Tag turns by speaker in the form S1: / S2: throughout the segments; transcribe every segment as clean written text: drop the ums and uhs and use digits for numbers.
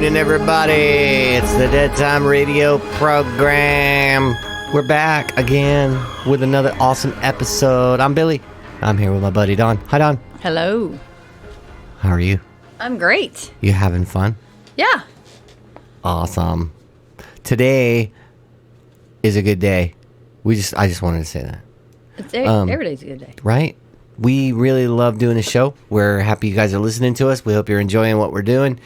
S1: evening, everybody. It's the Dead Time Radio program. We're back again with another awesome episode. I'm Billy. I'm here with my buddy Don. Hi, Don.
S2: Hello.
S1: How are you?
S2: I'm great.
S1: You having fun?
S2: Yeah.
S1: Awesome. Today is a good day. I just wanted to say that.
S2: Every day's a good day.
S1: Right? We really love doing the show. We're happy you guys are listening to us. We hope you're enjoying what we're doing.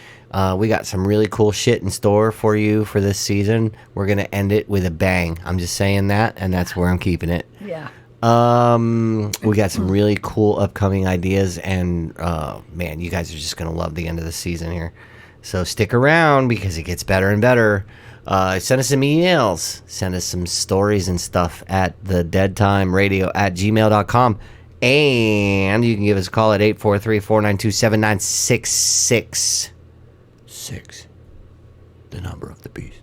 S1: We got some really cool shit in store for you for this season. We're going to end it with a bang. I'm just saying that, and that's where I'm keeping it.
S2: Yeah.
S1: We got some really cool upcoming ideas, and man, you guys are just going to love the end of the season here. So stick around because it gets better and better. Send us some emails. Send us some stories and stuff at thedeadtimeradio@gmail.com. And you can give us a call at 843-492-7966. 6. The number of the beast.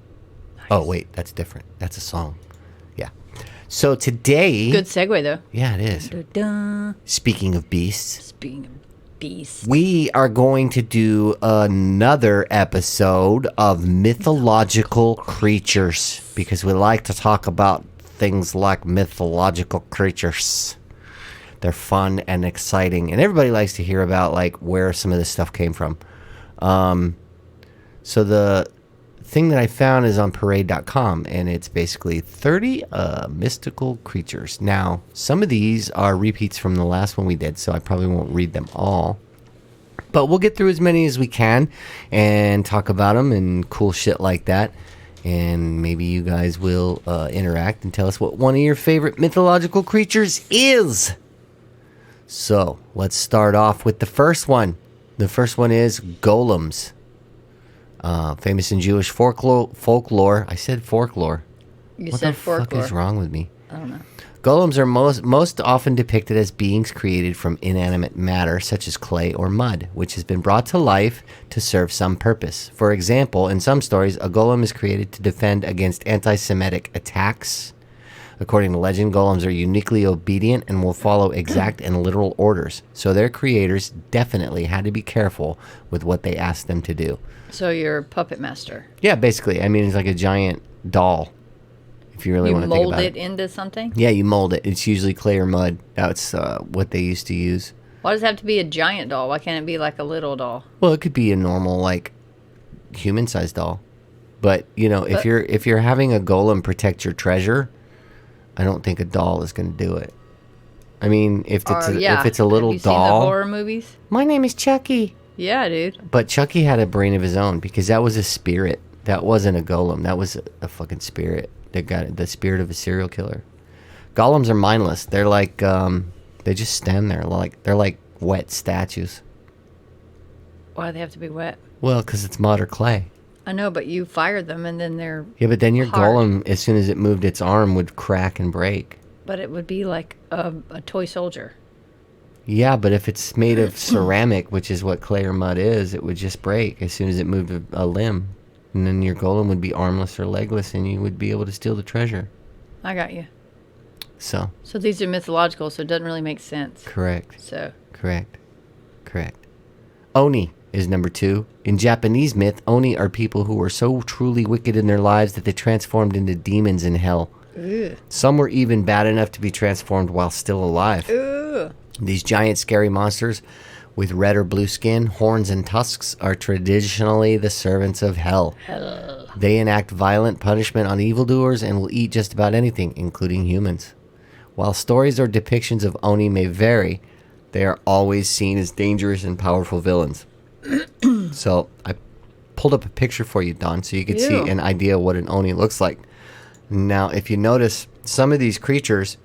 S1: Nice. Oh, wait. That's different. That's a song. Yeah. So today...
S2: Good segue, though.
S1: Yeah, it is.
S2: Da-da.
S1: Speaking of beasts...
S2: We
S1: are going to do another episode of Mythological Creatures. Because we like to talk about things like mythological creatures. They're fun and exciting, and everybody likes to hear about like where some of this stuff came from. So the thing that I found is on parade.com, and it's basically 30 mystical creatures. Now, some of these are repeats from the last one we did, so I probably won't read them all. But we'll get through as many as we can and talk about them and cool shit like that. And maybe you guys will interact and tell us what one of your favorite mythological creatures is. So, let's start off with the first one. The first one is golems. Famous in Jewish folklore. I said folklore.
S2: You
S1: what
S2: said
S1: the fuck
S2: folklore.
S1: is wrong with me?
S2: I don't know.
S1: Golems are most often depicted as beings created from inanimate matter, such as clay or mud, which has been brought to life to serve some purpose. For example, in some stories, a golem is created to defend against anti-Semitic attacks. According to legend, golems are uniquely obedient and will follow exact and literal orders. So their creators definitely had to be careful with what they asked them to do.
S2: So you're a puppet master.
S1: Yeah, basically. I mean, it's like a giant doll, if you really want to think about it.
S2: You mold it into something?
S1: Yeah, you mold it. It's usually clay or mud. That's what they used to use.
S2: Why does it have to be a giant doll? Why can't it be like a little doll?
S1: Well, it could be a normal, like, human-sized doll. But, you know, if you're having a golem protect your treasure... I don't think a doll is going to do it. I mean, if it's a little
S2: Have you
S1: doll...
S2: seen the horror movies?
S1: My name is Chucky.
S2: Yeah, dude.
S1: But Chucky had a brain of his own because that was a spirit. That wasn't a golem. That was a fucking spirit. That got the spirit of a serial killer. Golems are mindless. They're like, they just stand there. They're like wet statues.
S2: Why do they have to be wet?
S1: Well, because it's mud or clay.
S2: I know, but you fire them and then they're
S1: Yeah, but then your
S2: hard.
S1: golem, as soon as it moved its arm, would crack and break.
S2: But it would be like a toy soldier.
S1: Yeah, but if it's made of ceramic, which is what clay or mud is, it would just break as soon as it moved a limb. And then your golem would be armless or legless, and you would be able to steal the treasure.
S2: I got you.
S1: So
S2: these are mythological, so it doesn't really make sense.
S1: Correct.
S2: So.
S1: Correct. Oni is number 2. In Japanese myth, Oni are people who were so truly wicked in their lives that they transformed into demons in hell.
S2: Ugh.
S1: Some were even bad enough to be transformed while still alive.
S2: Ugh.
S1: These giant scary monsters with red or blue skin, horns, and tusks are traditionally the servants of hell. They enact violent punishment on evildoers and will eat just about anything, including humans. While stories or depictions of Oni may vary, they are always seen as dangerous and powerful villains. So I pulled up a picture for you, Don, so you could see an idea of what an Oni looks like. Now, if you notice, some of these creatures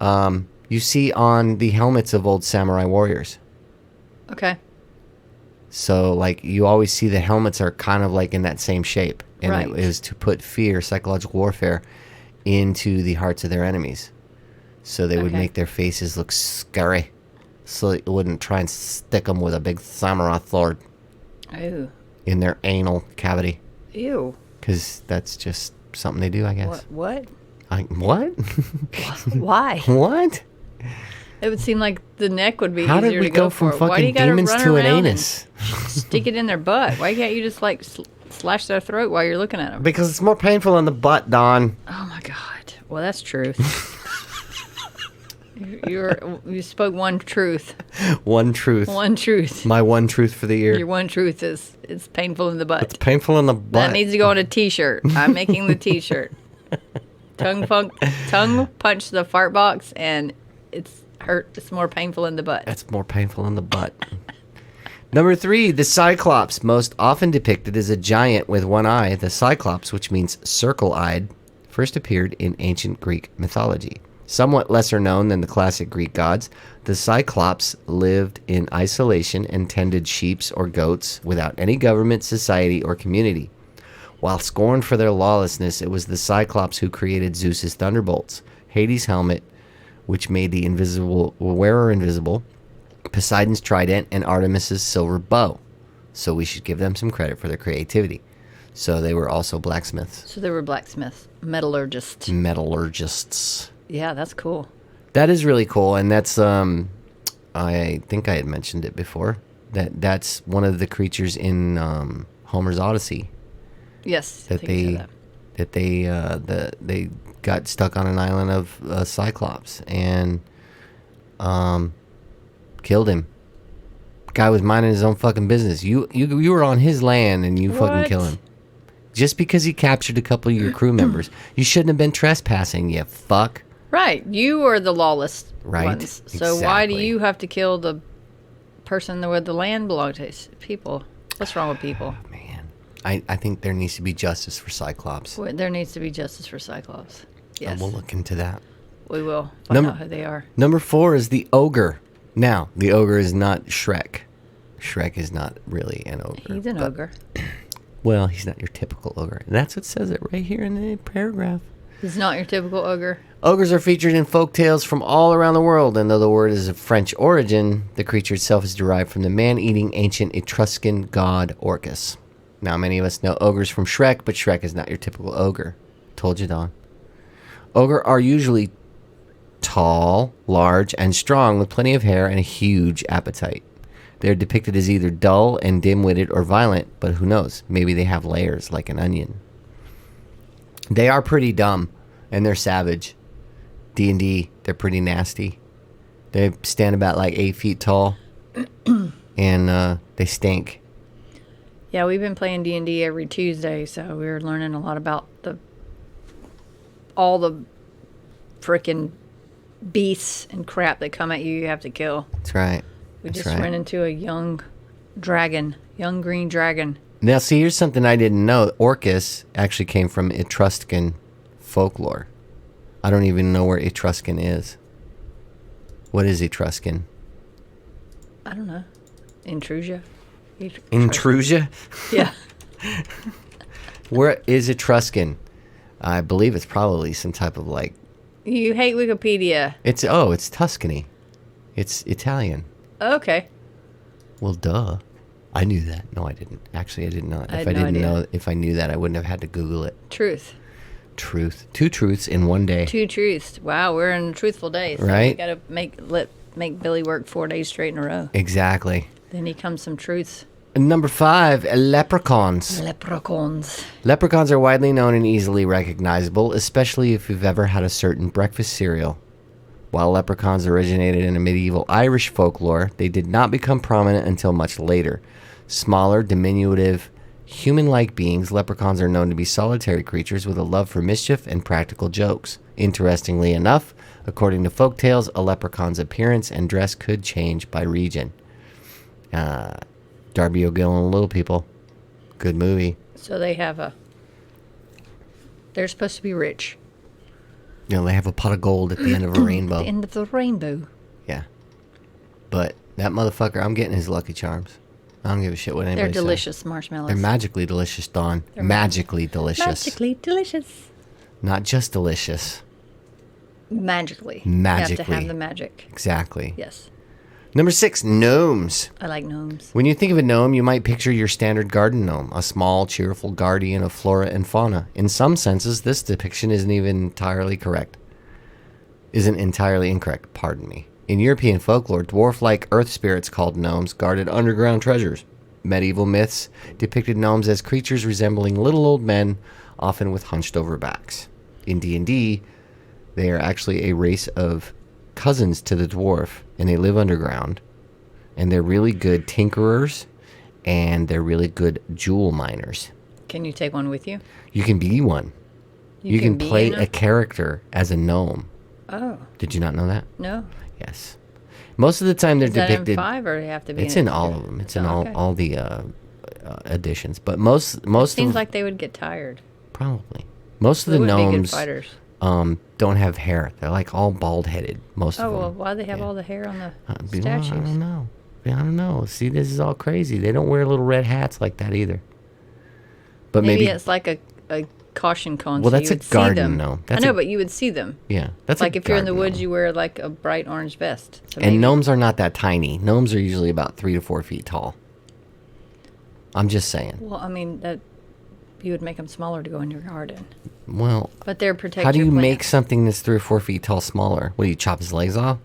S1: you see on the helmets of old samurai warriors.
S2: Okay.
S1: So, like, you always see the helmets are kind of like in that same shape. And
S2: right.
S1: It is to put fear, psychological warfare, into the hearts of their enemies. So they would make their faces look scary. So it wouldn't try and stick them with a big samurai sword.
S2: Ew.
S1: In their anal cavity.
S2: Ew.
S1: Because that's just something they do, I guess.
S2: What?
S1: What?
S2: Why?
S1: What?
S2: It would seem like the neck would be
S1: How
S2: easier
S1: did we
S2: to go
S1: go from
S2: for. Why do you
S1: fucking
S2: gotta
S1: demons
S2: run
S1: to an
S2: around and
S1: anus?
S2: stick it in their butt? Why can't you just like slash their throat while you're looking at them?
S1: Because it's more painful in the butt, Don.
S2: Oh my god. Well, that's truth. You spoke one truth.
S1: One truth.
S2: One truth.
S1: My one truth for the year.
S2: Your one truth is it's painful in the butt.
S1: It's painful in the butt.
S2: That needs to go on a T-shirt. I'm making the T-shirt. Tongue punch the fart box, and it's hurt. It's more painful in the butt.
S1: That's more painful in the butt. Number 3, the Cyclops, most often depicted as a giant with one eye. The Cyclops, which means circle-eyed, first appeared in ancient Greek mythology. Somewhat lesser known than the classic Greek gods, the Cyclops lived in isolation and tended sheep or goats without any government, society, or community. While scorned for their lawlessness, it was the Cyclops who created Zeus's thunderbolts, Hades' helmet, which made the wearer invisible, Poseidon's trident, and Artemis's silver bow. So we should give them some credit for their creativity. So they were also blacksmiths.
S2: So they were blacksmiths, metallurgists.
S1: Metallurgists.
S2: Yeah, that's cool.
S1: That is really cool, and that's I think I had mentioned it before. That's one of the creatures in Homer's Odyssey.
S2: Yes,
S1: That they got stuck on an island of Cyclops and killed him. Guy was minding his own fucking business. You were on his land and you fucking kill him. Just because he captured a couple of your crew members. You shouldn't have been trespassing, you fuck.
S2: Right. You are the lawless
S1: Right,
S2: ones. So why do
S1: exactly.
S2: you have to kill the person where the land belongs to? People. What's wrong with people?
S1: Man, I think there needs to be justice for Cyclops.
S2: There needs to be justice for Cyclops. Yes.
S1: We'll look into that.
S2: We will find out who they are.
S1: Number 4 is the ogre. Now, the ogre is not Shrek. Shrek is not really an ogre.
S2: He's an ogre.
S1: Well, he's not your typical ogre. And that's what says it right here in the paragraph.
S2: He's not your typical ogre.
S1: Ogres are featured in folk tales from all around the world, and though the word is of French origin, the creature itself is derived from the man-eating ancient Etruscan god Orcus. Now, many of us know ogres from Shrek, but Shrek is not your typical ogre. Told you, Don. Ogre are usually tall, large, and strong with plenty of hair and a huge appetite. They're depicted as either dull and dim-witted or violent, but who knows? Maybe they have layers like an onion. They are pretty dumb, and they're savage. D&D, they're pretty nasty. They stand about like 8 feet tall, and they stink.
S2: Yeah, we've been playing D&D every Tuesday, so we're learning a lot about all the frickin' beasts and crap that come at you. You have to kill.
S1: That's right.
S2: We
S1: That's
S2: just
S1: right.
S2: ran into a young green dragon.
S1: Now, see, here's something I didn't know. Orcus actually came from Etruscan folklore. I don't even know where Etruscan is. What is Etruscan?
S2: I don't know. Intrusia.
S1: Intrusia?
S2: Yeah.
S1: Where is Etruscan? I believe it's probably some type of like...
S2: You hate Wikipedia.
S1: It's Tuscany. It's Italian.
S2: Okay.
S1: Well, duh. I knew that. No, I didn't. Actually, I did not.
S2: I had no idea.
S1: If I knew that, I wouldn't have had to Google it.
S2: Truth.
S1: Truth. 2 truths in one day.
S2: 2 truths. Wow, we're in truthful days. So
S1: Right?
S2: we got to make Billy work 4 days straight in a row.
S1: Exactly.
S2: Then he comes some truths.
S1: Number 5, leprechauns.
S2: Leprechauns.
S1: Leprechauns are widely known and easily recognizable, especially if you've ever had a certain breakfast cereal. While leprechauns originated in a medieval Irish folklore, they did not become prominent until much later. Smaller, diminutive, human-like beings, leprechauns are known to be solitary creatures with a love for mischief and practical jokes. Interestingly enough, according to folktales, a leprechaun's appearance and dress could change by region. Darby O'Gill and the Little People. Good movie.
S2: So they're supposed to be rich.
S1: You know, they have a pot of gold at the end of a rainbow.
S2: The end of the rainbow.
S1: Yeah. But that motherfucker, I'm getting his Lucky Charms. I don't give a shit what anybody
S2: They're
S1: says.
S2: delicious marshmallows.
S1: They're magically delicious, Dawn.
S2: They're
S1: Magically delicious.
S2: Magically delicious.
S1: Not just delicious.
S2: Magically. You have to have the magic.
S1: Exactly.
S2: Yes.
S1: Number 6, gnomes.
S2: I like gnomes.
S1: When you think of a gnome, you might picture your standard garden gnome, a small, cheerful guardian of flora and fauna. In some senses, this depiction isn't entirely incorrect, pardon me. In European folklore, dwarf-like earth spirits called gnomes guarded underground treasures. Medieval myths depicted gnomes as creatures resembling little old men, often with hunched-over backs. In D&D, they are actually a race of cousins to the dwarf, and they live underground. And they're really good tinkerers, and they're really good jewel miners.
S2: Can you take one with you?
S1: You can be one. You can
S2: be
S1: play
S2: in
S1: a character as a gnome.
S2: Oh.
S1: Did you not know that?
S2: No.
S1: Yes. Most of the time they're
S2: Is that
S1: depicted.
S2: in 5 or do they have to be
S1: It's
S2: in
S1: in all of them. It's in
S2: okay.
S1: all the editions. But most
S2: Seems
S1: of
S2: like they would get tired.
S1: probably most of
S2: They
S1: the
S2: wouldn't be good
S1: gnomes
S2: fighters.
S1: don't have hair. They're like all bald headed. Most
S2: Oh,
S1: of them.
S2: well, why do they have all the hair on the
S1: Well, I
S2: statues?
S1: don't know. I don't know. See, this is all crazy. They don't wear little red hats like that either. But
S2: Maybe
S1: maybe
S2: it's like a caution cone.
S1: Well,
S2: so
S1: that's
S2: you
S1: a
S2: would
S1: garden
S2: see them.
S1: gnome.
S2: I
S1: That's
S2: know,
S1: a-
S2: but you would see them.
S1: yeah, that's
S2: Like
S1: a
S2: if you're in the
S1: garden
S2: woods,
S1: gnome.
S2: you wear like a bright orange vest. So
S1: And
S2: maybe-
S1: gnomes are not that tiny. Gnomes are usually about 3 to 4 feet tall. I'm just saying.
S2: Well, I mean that you would make them smaller to go in your garden,
S1: Well,
S2: but they're protected.
S1: how do you make something that's 3 or 4 feet tall smaller? What do you chop his legs off?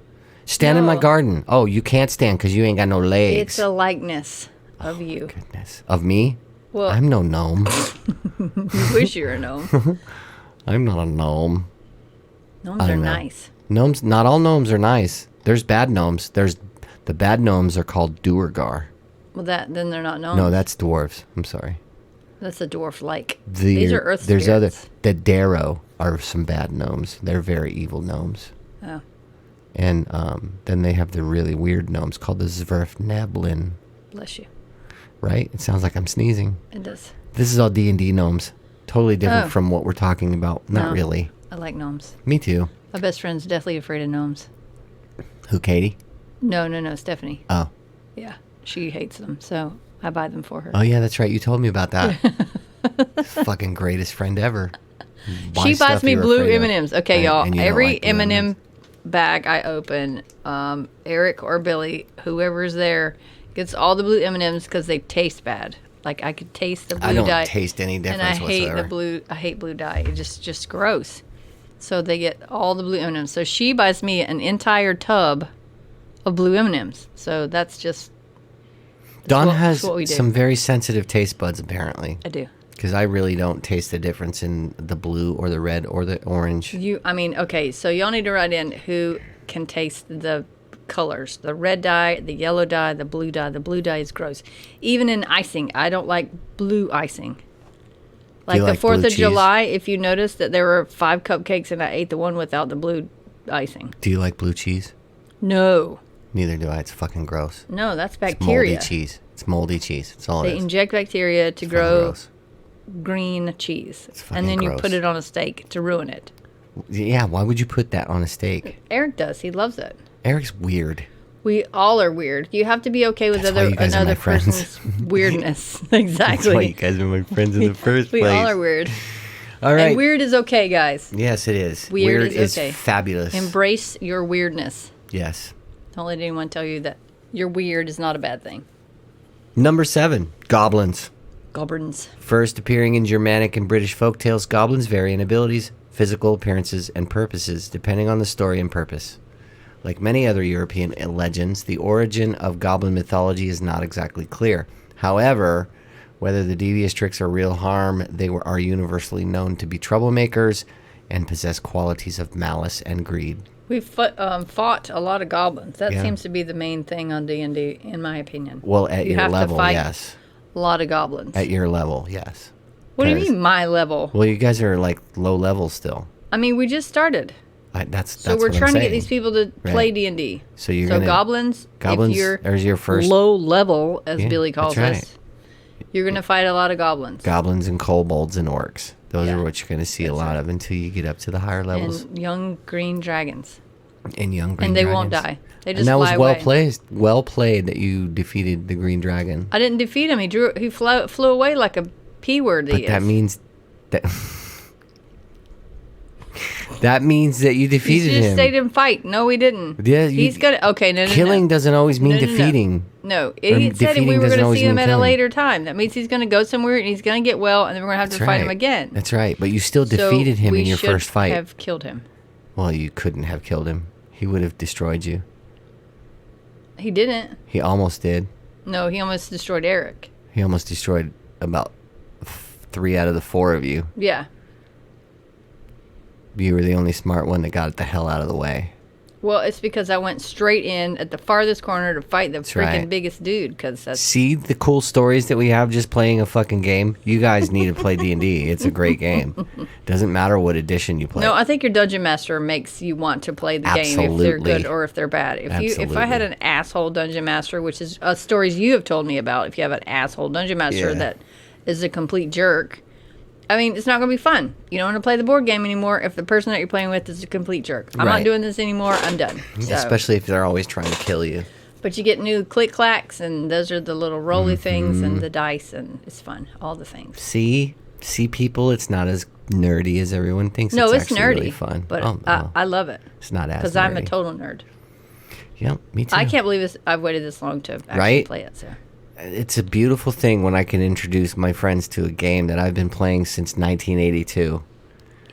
S1: Stand in my
S2: No.
S1: garden. Oh, you can't stand because you ain't got no legs.
S2: It's a likeness of you.
S1: Goodness. Of me?
S2: Well,
S1: I'm no gnome.
S2: you wish you were a gnome.
S1: I'm not a gnome.
S2: Gnomes
S1: I
S2: are
S1: don't know.
S2: nice.
S1: Gnomes, not all gnomes are nice. There's bad gnomes. The bad gnomes are called Duergar.
S2: Well, then they're not gnomes.
S1: No, that's dwarves. I'm sorry.
S2: That's a dwarf-like. These are earth
S1: There's
S2: spirits.
S1: the Darrow are some bad gnomes. They're very evil gnomes.
S2: Oh,
S1: And then they have the really weird gnomes called the Zwerfnablin,
S2: bless you.
S1: right? It sounds like I'm sneezing.
S2: It does.
S1: This is all D&D gnomes. Totally different
S2: Oh.
S1: from what we're talking about. Not
S2: No.
S1: really.
S2: I like gnomes.
S1: Me too.
S2: My best friend's deathly afraid of gnomes.
S1: Who, Katie?
S2: No, Stephanie.
S1: Oh.
S2: Yeah, she hates them, so I buy them for her.
S1: Oh, yeah, that's right. You told me about that. Fucking greatest friend ever. Buy
S2: She buys
S1: stuff
S2: me
S1: you're
S2: blue
S1: afraid of.
S2: M&Ms. Okay,
S1: And-
S2: y'all.
S1: and you don't
S2: Every
S1: like blue
S2: M&M bag I open, Eric or Billy, whoever's there, gets all the blue M&Ms because they taste bad. Like I could taste the blue
S1: I don't
S2: dye.
S1: taste any
S2: and I
S1: difference
S2: hate
S1: whatsoever.
S2: the blue. I hate blue dye. It's just gross. So they get all the blue M&Ms. So she buys me an entire tub of blue M&Ms. So that's just
S1: Dawn
S2: what-
S1: has
S2: that's what we do.
S1: some very sensitive taste buds, apparently.
S2: I do.
S1: Because I really don't taste the difference in the blue or the red or the orange.
S2: I mean, okay, so y'all need to write in who can taste the colors. The red dye, the yellow dye, the blue dye. The blue dye is gross. Even in icing, I don't like blue icing. Like the
S1: like
S2: 4th
S1: blue
S2: of
S1: cheese?
S2: July, if you notice that there were 5 cupcakes and I ate the one without the blue icing.
S1: Do you like blue cheese?
S2: No.
S1: Neither do I. It's fucking gross.
S2: No, that's
S1: It's moldy
S2: bacteria.
S1: cheese. It's moldy cheese. That's all
S2: They
S1: it is.
S2: inject bacteria to
S1: Fucking
S2: grow
S1: gross.
S2: green cheese.
S1: fucking
S2: And then you
S1: gross.
S2: put it on a steak to ruin it.
S1: Yeah, why would you put that on a steak?
S2: Eric does. He loves it.
S1: Eric's weird.
S2: We all are weird. You have to be okay with
S1: That's why you guys are
S2: another
S1: my friends.
S2: person's weirdness.
S1: That's why you
S2: Exactly.
S1: guys are my friends in the first
S2: We
S1: place.
S2: all are weird.
S1: All right.
S2: And weird is okay, guys.
S1: Yes, it is.
S2: Weird is okay.
S1: fabulous.
S2: Embrace your weirdness.
S1: Yes.
S2: Don't let anyone tell you that you're weird is not a bad thing.
S1: Number 7, goblins.
S2: Goblins.
S1: First appearing in Germanic and British folktales, goblins vary in abilities, physical appearances, and purposes depending on the story and purpose. Like many other European legends, the origin of goblin mythology is not exactly clear. However, whether the devious tricks are real harm, are universally known to be troublemakers and possess qualities of malice and greed.
S2: We've fought a lot of goblins. That
S1: Yeah.
S2: seems to be the main thing on D&D, in my opinion.
S1: Well, at
S2: You
S1: your
S2: have to
S1: level,
S2: fight
S1: yes.
S2: A lot of goblins.
S1: At your level, yes.
S2: What do you
S1: 'Cause-
S2: mean, my level?
S1: Well, you guys are like low level still.
S2: I mean, we just started.
S1: That's
S2: So we're
S1: what I'm
S2: trying to get
S1: saying.
S2: these people to
S1: Right.
S2: play D&D.
S1: So you're
S2: So
S1: gonna
S2: goblins,
S1: goblins
S2: if you're
S1: are your first
S2: low level, as
S1: Yeah,
S2: Billy calls
S1: that's right.
S2: us, you're going to fight a lot of goblins.
S1: goblins and kobolds and orcs. Those
S2: Yeah.
S1: are what you're going to see a
S2: That's
S1: lot
S2: right.
S1: of until you get up to the higher levels
S2: And young green dragons.
S1: and young green
S2: And they won't
S1: dragons.
S2: die. They just
S1: And that was
S2: fly
S1: well
S2: away.
S1: played that you defeated the green dragon.
S2: I didn't defeat him. He flew away like a P word.
S1: But that means that that means that you
S2: He
S1: defeated
S2: just
S1: him.
S2: stayed and fight. No, we didn't.
S1: Yeah,
S2: He's gonna. Okay, no.
S1: Killing doesn't always mean
S2: No, no, no.
S1: defeating.
S2: No, he said
S1: defeating
S2: we were
S1: doesn't
S2: going to
S1: always
S2: see him
S1: mean
S2: at a
S1: killing.
S2: later time. That means he's going to go somewhere and he's going to get well, and then we're going to have
S1: That's
S2: to fight him
S1: right.
S2: again.
S1: That's right. But you still
S2: So
S1: defeated him
S2: we
S1: in your
S2: should
S1: first fight.
S2: Have killed him.
S1: Well, you couldn't have killed him. He would have destroyed you.
S2: He didn't.
S1: He almost did.
S2: No, he almost destroyed Eric.
S1: He almost destroyed about 3 out of the 4 of you.
S2: Yeah.
S1: You were the only smart one that got the hell out of the way.
S2: Well, it's because I went straight in at the farthest corner to fight the freaking
S1: right.
S2: biggest dude. Because that's
S1: See the cool stories that we have just playing a fucking game? You guys need to play D&D. It's a great game. Doesn't matter what edition you play.
S2: No, I think your dungeon master makes you want to play the game if they're good or if they're bad. If I had an asshole dungeon master, which is stories you have told me about, if you have an asshole dungeon master that is a complete jerk, I mean, it's not going to be fun. You don't want to play the board game anymore if the person that you're playing with is a complete jerk. I'm not doing this anymore. I'm done. So.
S1: Especially if they're always trying to kill you.
S2: But you get new click-clacks, and those are the little roly things and the dice, and it's fun. All the things.
S1: See, people, it's not as nerdy as everyone thinks.
S2: No, it's
S1: actually
S2: nerdy.
S1: Really fun.
S2: But I love it.
S1: It's not as nerdy.
S2: Because I'm a total nerd.
S1: Yep, me too.
S2: I can't believe I've waited this long to actually play it. So.
S1: It's a beautiful thing when I can introduce my friends to a game that I've been playing since 1982.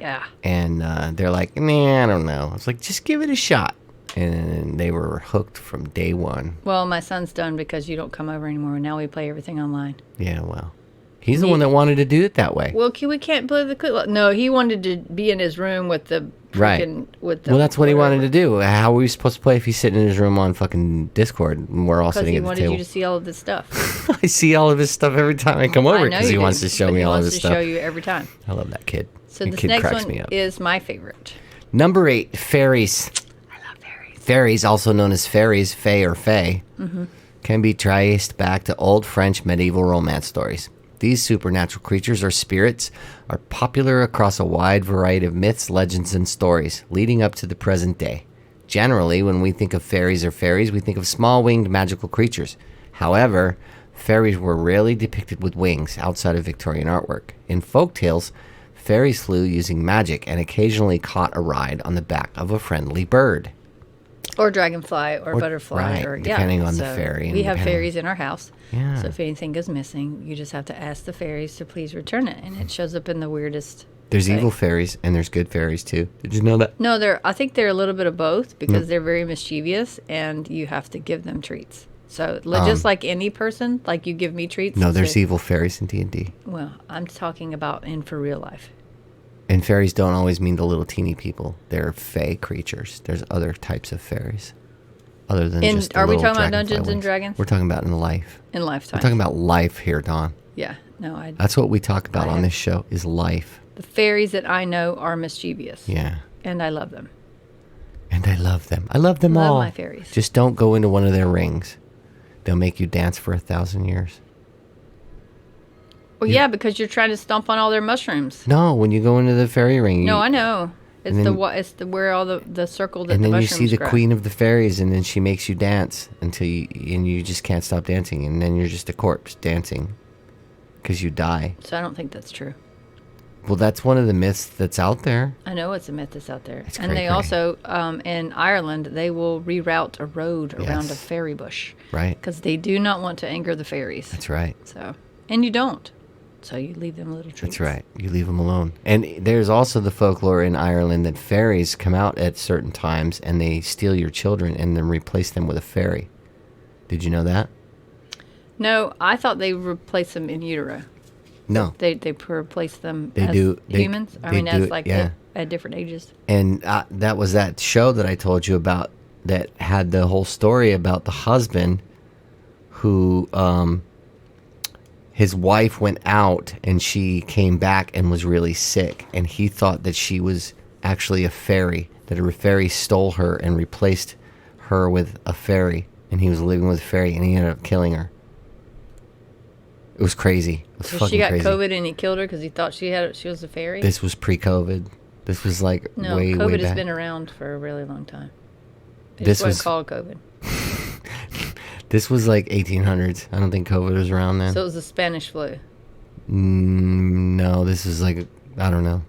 S2: Yeah.
S1: And they're like, nah, I don't know. I was like, just give it a shot. And they were hooked from day one.
S2: Well, my son's done because you don't come over anymore. Now we play everything online.
S1: Yeah, well. He's the one that wanted to do it that way.
S2: Well, we can't play the click. No, he wanted to be in his room with the freaking...
S1: Well, that's what he wanted to do. How are we supposed to play if he's sitting in his room on fucking Discord and we're all sitting at the table?
S2: Because he wanted you to see all of this stuff.
S1: I see all of his stuff every time I come over because he wants to show me all of his stuff.
S2: He wants to show you every time.
S1: I love that kid.
S2: So
S1: that
S2: this
S1: kid
S2: next
S1: cracks
S2: one
S1: me up.
S2: is my favorite.
S1: Number 8, fairies.
S2: I love fairies.
S1: Fairies, also known as fairies, fae or fae, can be traced back to old French medieval romance stories. These supernatural creatures or spirits are popular across a wide variety of myths, legends, and stories, leading up to the present day. Generally, when we think of fairies or fairies, we think of small winged magical creatures. However, fairies were rarely depicted with wings outside of Victorian artwork. In folktales, fairies flew using magic and occasionally caught a ride on the back of a friendly bird.
S2: Or dragonfly, or butterfly,
S1: right, depending on the fairy.
S2: We have fairies in our house.
S1: Yeah.
S2: So if anything goes missing, you just have to ask the fairies to please return it, and it shows up in the weirdest.
S1: There's evil fairies and there's good fairies too. Did you know that?
S2: No, I think they're a little bit of both because they're very mischievous, and you have to give them treats. So just like any person, like you give me treats.
S1: No, there's evil fairies in D&D.
S2: Well, I'm talking about for real life.
S1: And fairies don't always mean the little teeny people. They're fae creatures. There's other types of fairies. Other than just the
S2: are we
S1: little
S2: talking about
S1: dragonfly
S2: Dungeons and
S1: wings.
S2: Dragons?
S1: We're talking about in life.
S2: In lifetime.
S1: We're talking about life here, Dawn.
S2: Yeah. No,
S1: That's what we talk about on this show is life.
S2: The fairies that I know are mischievous.
S1: Yeah.
S2: And I love them.
S1: And I love them. I love them all.
S2: Love my fairies.
S1: Just don't go into one of their rings. They'll make you dance for 1,000 years.
S2: Well, yeah, because you're trying to stomp on all their mushrooms.
S1: No, when you go into the fairy ring.
S2: No, I know. It's where all the circle that the mushrooms
S1: and then you see the
S2: grow.
S1: queen of the fairies, and then she makes you dance until you just can't stop dancing, and then you're just a corpse dancing because you die.
S2: So I don't think that's true.
S1: Well, that's one of the myths that's out there.
S2: I know it's a myth that's out there.
S1: It's
S2: and they also, in Ireland, they will reroute a road around a fairy bush.
S1: Right.
S2: Because they do not want to anger the fairies.
S1: That's right.
S2: So, and you don't. So you leave them little treats.
S1: That's right. You leave them alone. And there's also the folklore in Ireland that fairies come out at certain times and they steal your children and then replace them with a fairy. Did you know that?
S2: No, I thought they replaced them in utero.
S1: No.
S2: They replace them
S1: as
S2: humans? At different ages.
S1: And that was that show that I told you about that had the whole story about the husband who... his wife went out and she came back and was really sick. And he thought that she was actually a fairy, that a fairy stole her and replaced her with a fairy. And he was living with a fairy and he ended up killing her. It was crazy. It was
S2: So
S1: fucking
S2: she got
S1: crazy.
S2: COVID and he killed her because he thought she was a fairy?
S1: This was pre-COVID. This was way
S2: COVID
S1: back.
S2: has been around for a really long time.
S1: This
S2: was called COVID.
S1: This was like 1800s. I don't think COVID was around then.
S2: So it was the Spanish flu.
S1: No, this is like, I don't know.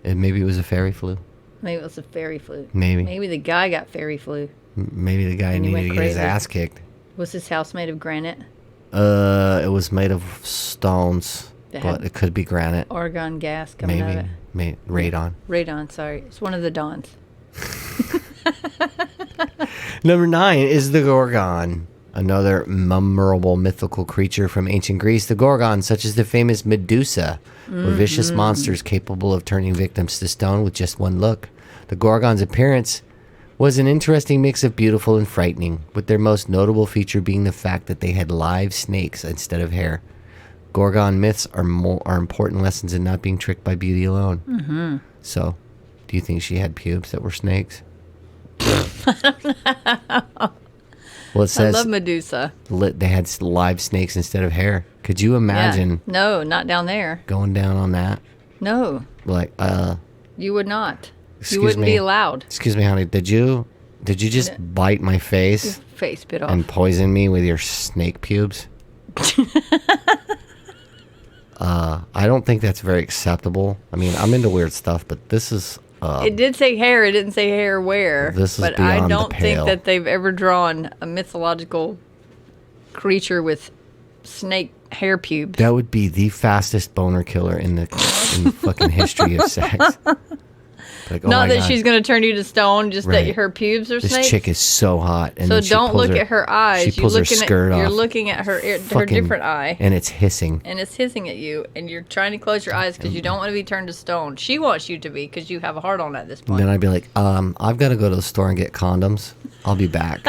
S1: Maybe it was a fairy flu.
S2: Maybe it was a fairy flu.
S1: Maybe
S2: the guy got fairy flu.
S1: Maybe the guy needed to get his ass kicked.
S2: Was his house made of granite?
S1: It was made of stones, but it could be granite.
S2: Argon gas coming out of it.
S1: Maybe radon.
S2: Radon, sorry. It's one of the dawns.
S1: Number 9 is the Gorgon. Another memorable mythical creature from ancient Greece. The Gorgon, such as the famous Medusa, were vicious monsters capable of turning victims to stone with just one look. The Gorgon's appearance was an interesting mix of beautiful and frightening, with their most notable feature being the fact that they had live snakes instead of hair. Gorgon myths are important lessons in not being tricked by beauty alone. Mm-hmm. So, do you think she had pubes that were snakes? Well, it says
S2: I love Medusa.
S1: They had live snakes instead of hair. Could you imagine?
S2: Yeah. No, not down there.
S1: Going down on that?
S2: No.
S1: Like,
S2: you would not.
S1: Excuse
S2: You wouldn't
S1: me.
S2: be allowed.
S1: Excuse me, honey. Did you just bite my face
S2: Face bit off.
S1: and poison me with your snake pubes? I don't think that's very acceptable. I mean, I'm into weird stuff, but this is.
S2: It did say hair. It didn't say hair where.
S1: This is
S2: but
S1: beyond
S2: I
S1: the
S2: don't think
S1: pale.
S2: that they've ever drawn a mythological creature with snake hair pubes.
S1: That would be the fastest boner killer in the fucking history of sex. Like, oh
S2: Not
S1: my
S2: that
S1: God.
S2: she's going to turn you to stone, just
S1: Right.
S2: that her pubes are
S1: This
S2: snakes.
S1: chick is so hot. And
S2: So
S1: then she
S2: don't
S1: pulls
S2: look at her eyes.
S1: She pulls her skirt off.
S2: You're looking at her
S1: Fucking-
S2: different eye,
S1: And it's hissing.
S2: and it's hissing at you, and you're trying to close your eyes because you don't want to be turned to stone. She wants you to be because you have a heart on at this
S1: And
S2: point.
S1: then I'd be like, I've got to go to the store and get condoms. I'll be back.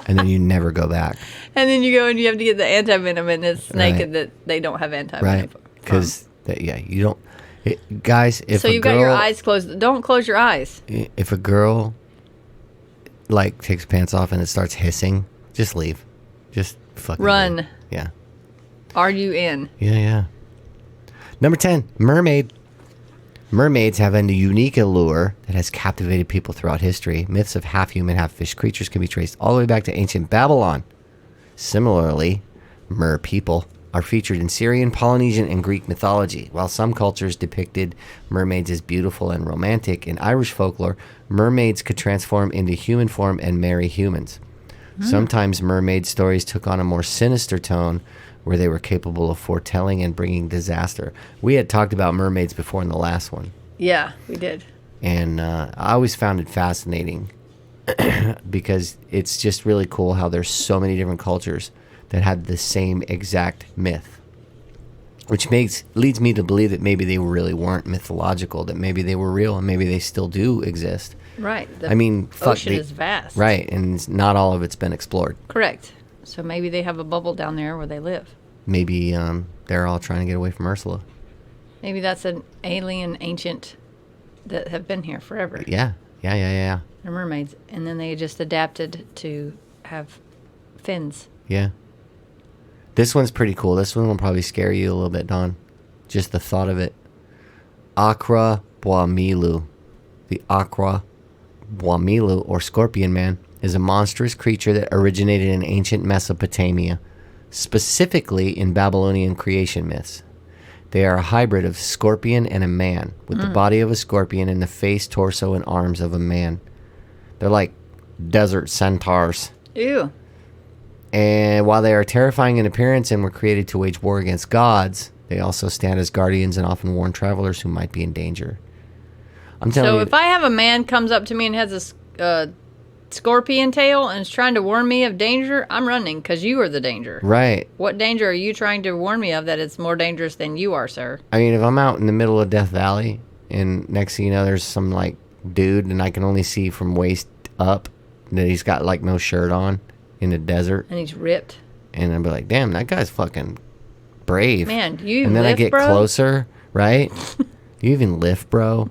S1: And then you never go back.
S2: And then you go and you have to get the anti-venom, and it's naked
S1: Right.
S2: that they don't have anti-venom.
S1: Right? Because, you don't. Guys, if
S2: So
S1: a
S2: you've
S1: girl,
S2: got your eyes closed. Don't close your eyes.
S1: If a girl, like, takes her pants off and it starts hissing, just leave. Just fucking
S2: Run.
S1: leave. Yeah.
S2: Are you in?
S1: Yeah. Number 10, mermaid. Mermaids have a unique allure that has captivated people throughout history. Myths of half-human, half-fish creatures can be traced all the way back to ancient Babylon. Similarly, mer people are featured in Syrian, Polynesian, and Greek mythology. While some cultures depicted mermaids as beautiful and romantic, in Irish folklore, mermaids could transform into human form and marry humans. Sometimes mermaid stories took on a more sinister tone, where they were capable of foretelling and bringing disaster. We had talked about mermaids before in the last one,
S2: Yeah, we did.
S1: and I always found it fascinating because it's just really cool how there's so many different cultures that had the same exact myth, which leads me to believe that maybe they really weren't mythological, that maybe they were real, and maybe they still do exist.
S2: Right. The
S1: I mean,
S2: ocean is vast.
S1: right? And not all of it's been explored.
S2: Correct. So maybe they have a bubble down there where they live.
S1: Maybe they're all trying to get away from Ursula.
S2: Maybe that's an alien ancient that have been here forever.
S1: Yeah.
S2: They're mermaids. And then they just adapted to have fins.
S1: Yeah. This one's pretty cool. This one will probably scare you a little bit, Don. Just the thought of it. Akra Boamilu. The Akra Boamilu, or Scorpion Man, is a monstrous creature that originated in ancient Mesopotamia, specifically in Babylonian creation myths. They are a hybrid of scorpion and a man, with the body of a scorpion and the face, torso, and arms of a man. They're like desert centaurs.
S2: Ew.
S1: And while they are terrifying in appearance and were created to wage war against gods, they also stand as guardians and often warn travelers who might be in danger. I'm telling
S2: So
S1: you,
S2: if I have a man comes up to me and has a scorpion tail and is trying to warn me of danger, I'm running because you are the danger.
S1: right.
S2: What danger are you trying to warn me of that it's more dangerous than you are, sir?
S1: I mean, if I'm out in the middle of Death Valley and next thing you know, there's some like dude and I can only see from waist up that he's got like no shirt on in the desert,
S2: And he's ripped.
S1: and I'd be like, damn, that guy's fucking brave.
S2: Man, do you
S1: And then
S2: lift,
S1: I get
S2: bro?
S1: closer, right? You even lift, bro.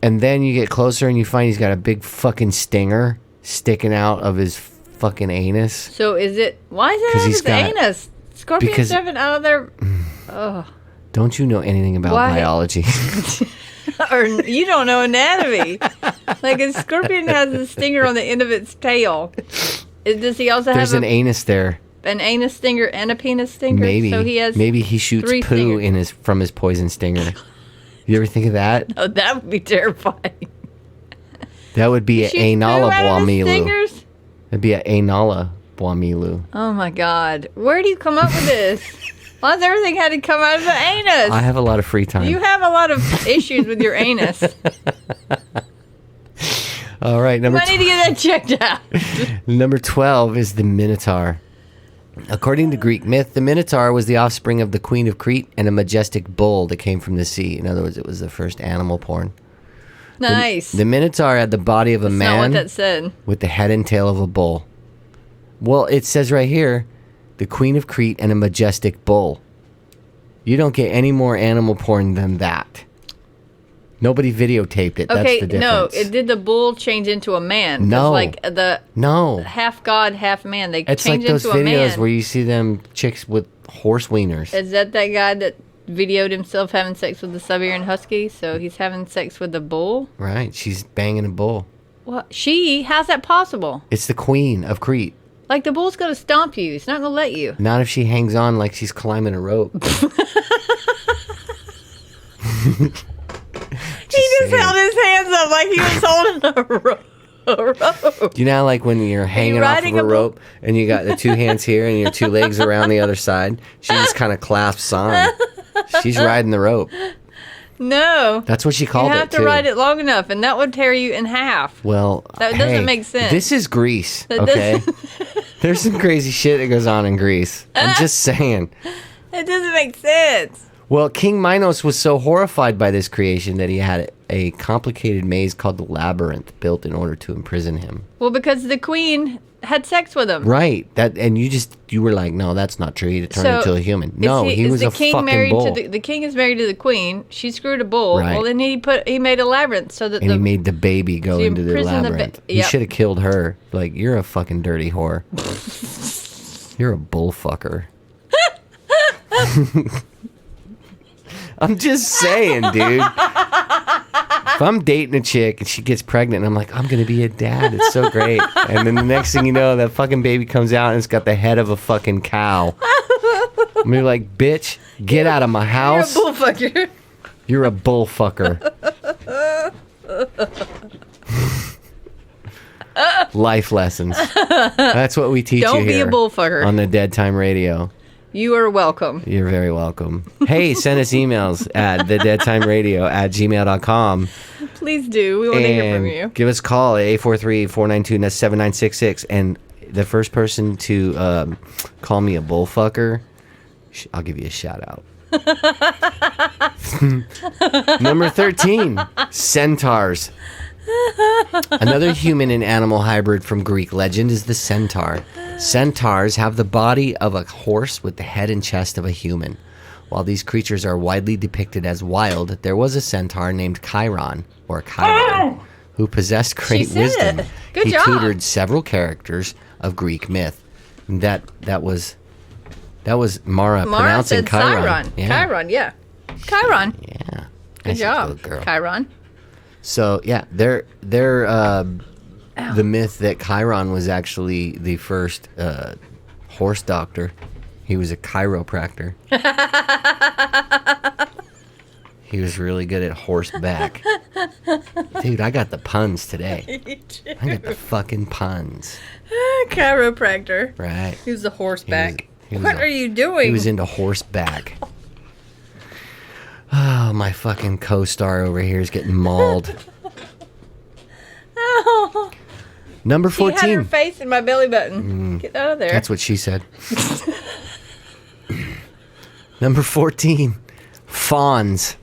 S1: And then you get closer and you find he's got a big fucking stinger sticking out of his fucking anus.
S2: So is it... Why is
S1: 'Cause
S2: it out of
S1: he's
S2: his
S1: got-
S2: anus? Scorpions
S1: because-
S2: stepping out of their... Ugh.
S1: Don't you know anything about
S2: Why?
S1: biology?
S2: Or you don't know anatomy. Like a scorpion has a stinger on the end of its tail. Does he also
S1: There's
S2: have
S1: an anus there.
S2: an anus stinger and a penis stinger?
S1: Maybe.
S2: So he has...
S1: Maybe he shoots
S2: three
S1: poo
S2: stingers.
S1: from his poison stinger. You ever think of that?
S2: Oh, that would be terrifying.
S1: That would be an
S2: Shoot
S1: anala
S2: poo out of his
S1: boamilu.
S2: stingers?
S1: That'd be an anala boamilu.
S2: Oh my God. Where do you come up with this? Why does everything had to come out of the anus?
S1: I have a lot of free time.
S2: You have a lot of issues with your anus.
S1: All right,
S2: I need to get that checked out.
S1: number 12 is the Minotaur. According to Greek myth, the Minotaur was the offspring of the Queen of Crete and a majestic bull that came from the sea. In other words, it was the first animal porn.
S2: Nice.
S1: The Minotaur had the body of a
S2: That's
S1: man
S2: not what that said.
S1: with the head and tail of a bull. Well, it says right here, the Queen of Crete and a majestic bull. You don't get any more animal porn than that. Nobody videotaped it.
S2: Okay,
S1: That's the
S2: no.
S1: difference.
S2: Did the bull change into a man? 'Cause,
S1: No.
S2: like the
S1: No.
S2: half god, half man. They
S1: It's like
S2: changed
S1: those
S2: into a
S1: videos
S2: man.
S1: where you see them chicks with horse wieners.
S2: Is that guy that videoed himself having sex with the Siberian Husky? So he's having sex with the bull?
S1: Right. She's banging a bull.
S2: What? How's that possible?
S1: It's the Queen of Crete.
S2: Like, the bull's going to stomp you. It's not going to let you.
S1: Not if she hangs on like she's climbing a rope.
S2: He just held his hands up like he was holding a rope.
S1: You know, like when you're hanging off of
S2: riding
S1: a
S2: a bull?
S1: rope and you got the two hands here and your two legs around the other side? She just kind of clasps on. She's riding the rope.
S2: No.
S1: That's what she
S2: You
S1: called
S2: have
S1: it,
S2: to
S1: too.
S2: ride it long enough, and that would tear you in half.
S1: Well,
S2: That doesn't make sense.
S1: This is Greece,
S2: That
S1: okay? There's some crazy shit that goes on in Greece. I'm just saying.
S2: It doesn't make sense.
S1: Well, King Minos was so horrified by this creation that he had a complicated maze called the Labyrinth built in order to imprison him.
S2: Well, because the queen had sex with him.
S1: Right. And you were like, no, that's not true. He turned into a human. No, he was a fucking bull.
S2: The king is married to the queen. She screwed a bull.
S1: Right.
S2: Well, then he made a labyrinth so that
S1: And he made the baby go
S2: So you
S1: into the
S2: imprison the
S1: labyrinth.
S2: ba-
S1: You
S2: Yep.
S1: should have killed her. Like, you're a fucking dirty whore. You're a bullfucker. I'm just saying, dude. If I'm dating a chick and she gets pregnant and I'm like, I'm going to be a dad. It's so great. And then the next thing you know, that fucking baby comes out and it's got the head of a fucking cow. I'm gonna be like, bitch, get out of my house.
S2: You're a bullfucker.
S1: You're a bullfucker. Life lessons. That's what we teach
S2: Don't
S1: you
S2: be
S1: here
S2: a bullfucker.
S1: on the Dead Time Radio.
S2: You are welcome.
S1: You're very welcome. Hey, send us emails at thedeadtimeradio@gmail.com.
S2: Please do. We want to hear from you.
S1: Give us a call at 843-492-7966. And the first person to call me a bullfucker, I'll give you a shout out. Number 13, centaurs. Another human and animal hybrid from Greek legend is the centaur. Centaurs have the body of a horse with the head and chest of a human. While these creatures are widely depicted as wild, there was a centaur named Chiron, who possessed great
S2: said
S1: wisdom.
S2: it. Good
S1: He
S2: job.
S1: tutored several characters of Greek myth. And that was Mara,
S2: Mara
S1: pronouncing
S2: said
S1: Chiron.
S2: Chiron. Chiron, yeah. Chiron.
S1: Yeah.
S2: Good
S1: Nice
S2: job,
S1: little girl.
S2: Chiron.
S1: So yeah, they're the myth that Chiron was actually the first horse doctor. He was a chiropractor. He was really good at horseback. Dude, I got the puns today. I got the fucking puns.
S2: Chiropractor.
S1: Right.
S2: He was a horseback.
S1: He was
S2: What
S1: a-
S2: are you doing?
S1: He was into horseback. Oh, my fucking co-star over here is getting mauled.
S2: Oh,
S1: Number
S2: she had her
S1: 14.
S2: face in my belly button. Get out of there.
S1: That's what she said. Number 14. Fauns.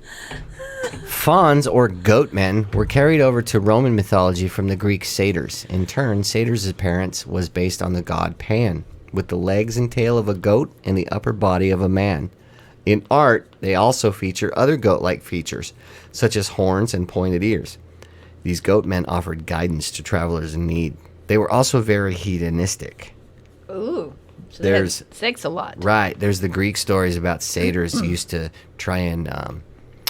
S1: Fauns, or goatmen, were carried over to Roman mythology from the Greek satyrs. In turn, satyrs' appearance was based on the god Pan, with the legs and tail of a goat and the upper body of a man. In art, they also feature other goat-like features, such as horns and pointed ears. These goatmen offered guidance to travelers in need. They were also very hedonistic.
S2: Ooh. So
S1: There's-
S2: they had sex a lot.
S1: Right, there's the Greek stories about satyrs used to try and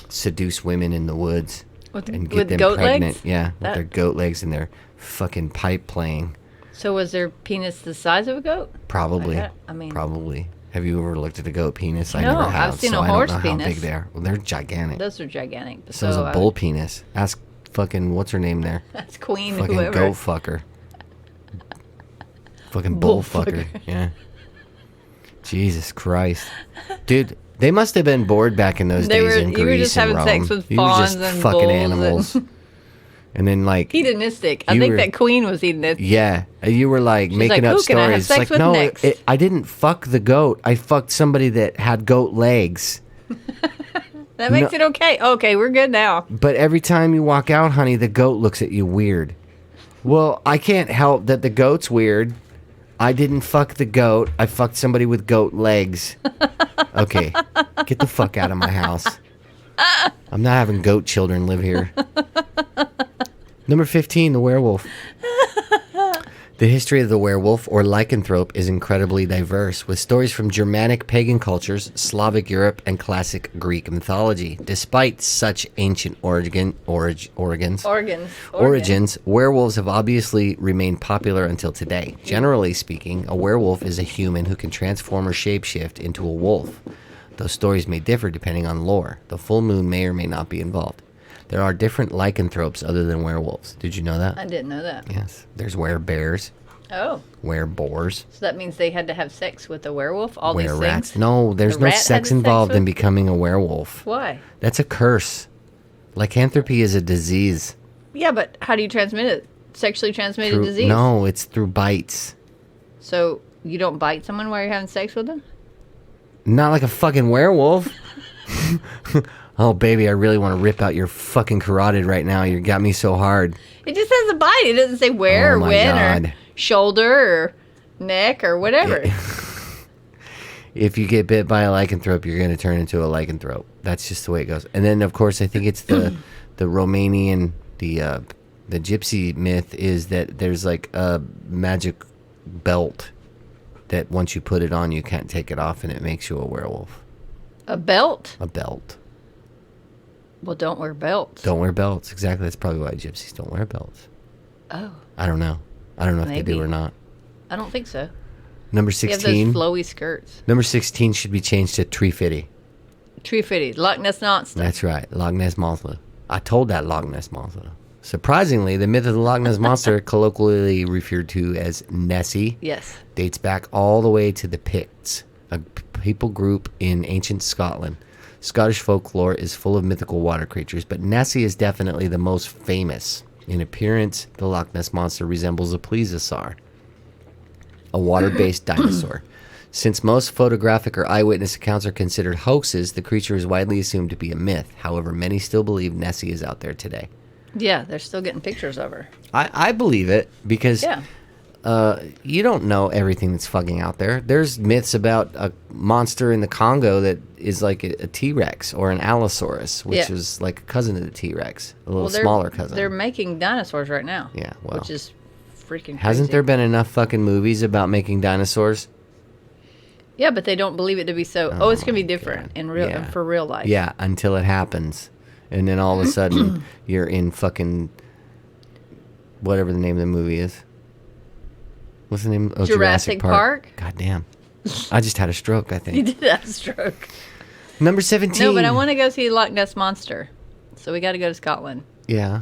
S1: seduce women in the woods and get
S2: with
S1: them
S2: goat
S1: pregnant.
S2: legs?
S1: Yeah, with
S2: That-
S1: their goat legs and their fucking pipe playing.
S2: So was their penis the size of a goat?
S1: Probably.
S2: I mean-
S1: probably. Have you ever looked at a goat penis? I
S2: No,
S1: never have.
S2: I've seen
S1: so
S2: a
S1: I
S2: horse
S1: don't know how
S2: penis.
S1: big they are. Well, they're gigantic.
S2: Those are gigantic.
S1: So is a bull penis. Ask fucking what's her name there?
S2: That's Queen
S1: Fucking
S2: whoever.
S1: goat fucker. Fucking
S2: Bull
S1: bull fucker. Yeah. Jesus Christ, dude. They must have been bored back in those
S2: They
S1: days
S2: were-
S1: in
S2: you were
S1: Greece
S2: just
S1: and
S2: having
S1: Rome.
S2: sex with
S1: You were just
S2: fawns and
S1: fucking
S2: bulls
S1: animals. And then like
S2: Hedonistic. I
S1: You
S2: think
S1: were-
S2: that queen was hedonistic.
S1: yeah, you were like making
S2: like,
S1: up
S2: "Who can I have
S1: stories.
S2: sex
S1: Like
S2: with
S1: no,
S2: next?"
S1: I didn't fuck the goat. I fucked somebody that had goat legs.
S2: That makes it okay. Okay, we're good now.
S1: But every time you walk out, honey, the goat looks at you weird. Well, I can't help that the goat's weird. I didn't fuck the goat. I fucked somebody with goat legs. Okay, get the fuck out of my house. I'm not having goat children live here. Number 15, the werewolf. The history of the werewolf, or lycanthrope, is incredibly diverse, with stories from Germanic pagan cultures, Slavic Europe, and classic Greek mythology. Despite such ancient origins, werewolves have obviously remained popular until today. Generally speaking, a werewolf is a human who can transform or shapeshift into a wolf. Those stories may differ depending on lore. The full moon may or may not be involved. There are different lycanthropes other than werewolves. Did you know that?
S2: I didn't know that.
S1: Yes. There's werebears,
S2: Oh,
S1: wereboars,
S2: so that means they had to have sex with a werewolf? All these
S1: wererats.
S2: things?
S1: No, there's
S2: The
S1: no
S2: rat had
S1: sex
S2: sex
S1: involved in
S2: with?
S1: becoming a werewolf.
S2: Why?
S1: That's a curse. Lycanthropy is a disease.
S2: Yeah, but how do you transmit it? Sexually transmitted
S1: Through-
S2: disease?
S1: No, it's through bites.
S2: So you don't bite someone while you're having sex with them?
S1: Not like a fucking werewolf. Oh, baby, I really want to rip out your fucking carotid right now. You got me so hard.
S2: It just says a bite. It doesn't say where
S1: Oh
S2: or
S1: my
S2: when
S1: God.
S2: or shoulder or neck or whatever.
S1: If you get bit by a lycanthrope, you're going to turn into a lycanthrope. That's just the way it goes. And then, of course, I think it's the Romanian, the gypsy myth is that there's like a magic belt that once you put it on, you can't take it off, and it makes you a werewolf.
S2: A belt?
S1: A belt.
S2: Well, don't wear belts.
S1: Don't wear belts. Exactly. That's probably why gypsies don't wear belts.
S2: Oh,
S1: I don't know. I don't know if they do
S2: Maybe.
S1: or not.
S2: I don't think so.
S1: Number
S2: They have
S1: 16.
S2: those flowy skirts.
S1: Number 16 should be changed to Tree Fitty.
S2: Tree fitty. Loch Ness Monster.
S1: That's right. Loch Ness Monster. I told that Loch Ness Monster. Surprisingly, the myth of the Loch Ness Monster, colloquially referred to as Nessie,
S2: Yes.
S1: dates back all the way to the Picts, a people group in ancient Scotland. Scottish folklore is full of mythical water creatures, but Nessie is definitely the most famous. In appearance, the Loch Ness Monster resembles a plesiosaur, a water-based dinosaur. Since most photographic or eyewitness accounts are considered hoaxes, the creature is widely assumed to be a myth. However, many still believe Nessie is out there today.
S2: Yeah, they're still getting pictures of her.
S1: I believe it because
S2: Yeah.
S1: you don't know everything that's fucking out there. There's myths about a monster in the Congo that is like a T-Rex or an Allosaurus, which
S2: Yeah.
S1: is like a cousin of the T-Rex, a little
S2: Well,
S1: smaller cousin.
S2: They're making dinosaurs right now.
S1: Yeah, well.
S2: Which is freaking
S1: Hasn't
S2: crazy.
S1: there been enough fucking movies about making dinosaurs?
S2: Yeah, but they don't believe it to be so. Oh, it's gonna be
S1: my
S2: different
S1: God.
S2: in real
S1: Yeah.
S2: for real life.
S1: Yeah, until it happens. And then all of a sudden, you're in fucking whatever the name of the movie is. What's the name? Oh,
S2: Jurassic Park?
S1: God damn. I just had a stroke, I
S2: You
S1: think.
S2: did have a stroke.
S1: Number 17.
S2: No, but I want to go see Loch Ness Monster. So we got to go to Scotland.
S1: Yeah.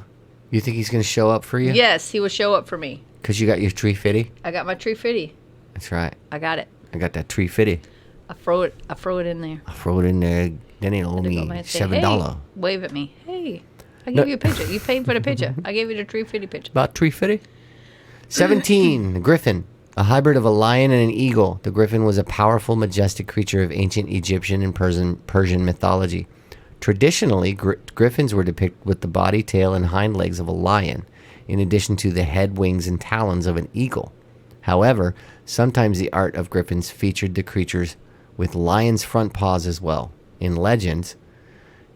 S1: You think he's going to show up for you?
S2: Yes, he will show up for me.
S1: Because you got your tree fitty?
S2: I got my tree fitty.
S1: That's right.
S2: I got it.
S1: I got that tree fitty.
S2: I throw it in there.
S1: I'll throw it in there. Then it'll owe
S2: They go
S1: me
S2: by and say,
S1: $7.
S2: Hey, wave at me. Hey, I
S1: No.
S2: gave you a picture. You paid for the picture. I gave you the tree fitty picture.
S1: About tree fitty. 17. The griffin. A hybrid of a lion and an eagle, the griffin was a powerful, majestic creature of ancient Egyptian and Persian mythology. Traditionally, griffins were depicted with the body, tail, and hind legs of a lion, in addition to the head, wings, and talons of an eagle. However, sometimes the art of griffins featured the creatures with lion's front paws as well. In legends,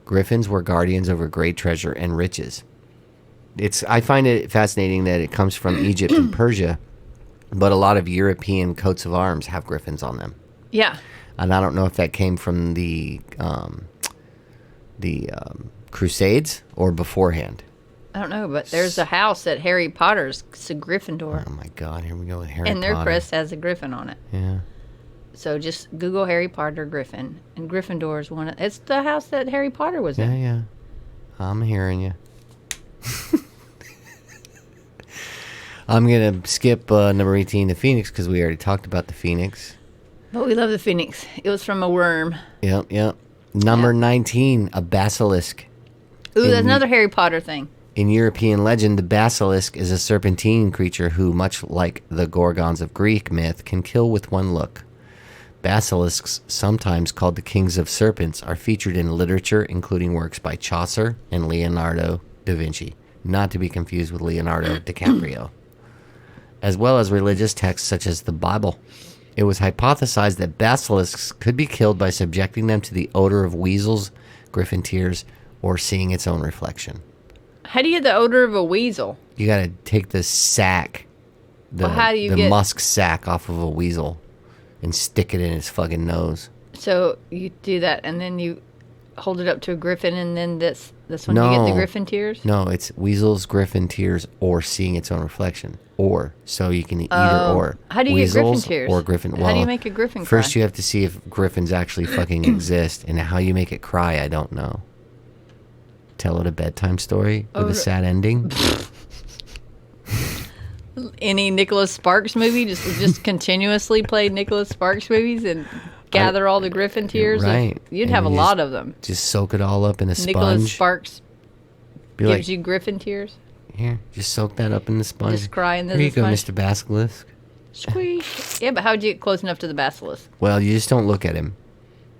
S1: griffins were guardians over great treasure and riches. I find it fascinating that it comes from Egypt and Persia, but a lot of European coats of arms have griffins on them.
S2: Yeah.
S1: And I don't know if that came from the Crusades or beforehand.
S2: I don't know, but there's a house at Harry Potter's. It's a Gryffindor.
S1: Oh my God, here we go with Harry
S2: And their
S1: Potter.
S2: crest has a griffin on it.
S1: Yeah.
S2: So just Google Harry Potter Griffin. And Gryffindor is one of... It's the house that Harry Potter was in.
S1: Yeah. I'm hearing you. I'm going to skip number 18, the Phoenix, because we already talked about the Phoenix.
S2: But we love the Phoenix. It was from a worm.
S1: Yep. Number 19, a basilisk.
S2: Ooh, that's
S1: In-
S2: another Harry Potter thing.
S1: In European legend, the basilisk is a serpentine creature who, much like the Gorgons of Greek myth, can kill with one look. Basilisks, sometimes called the kings of serpents, are featured in literature, including works by Chaucer and Leonardo da Vinci, not to be confused with Leonardo DiCaprio, as well as religious texts such as the Bible. It was hypothesized that basilisks could be killed by subjecting them to the odor of weasels, griffin tears, or seeing its own reflection.
S2: How do you get the odor of a weasel?
S1: You got to take the sack, the musk sack off of a weasel, and stick it in its fucking nose.
S2: So you do that, and then you hold it up to a griffin, and then that's when you get the griffin tears?
S1: No, it's weasels, griffin tears, or seeing its own reflection. Or, so you can either or.
S2: How do you get griffin tears?
S1: Or griffin.
S2: How do you make a griffin cry?
S1: First you have to see if griffins actually fucking exist, and how you make it cry, I don't know. Tell it a bedtime story with a sad ending.
S2: Any Nicholas Sparks movie? Just continuously play Nicholas Sparks movies and gather all the griffin tears?
S1: Right.
S2: You'd have a lot of them.
S1: Just soak it all up in a sponge.
S2: Nicholas Sparks gives
S1: like,
S2: you griffin tears?
S1: Here, just soak that up in the sponge.
S2: Just cry in the
S1: sponge. Here you go,
S2: sponge.
S1: Mr. Basilisk.
S2: Squeak. Yeah, but how would you get close enough to the basilisk?
S1: Well, you just don't look at him.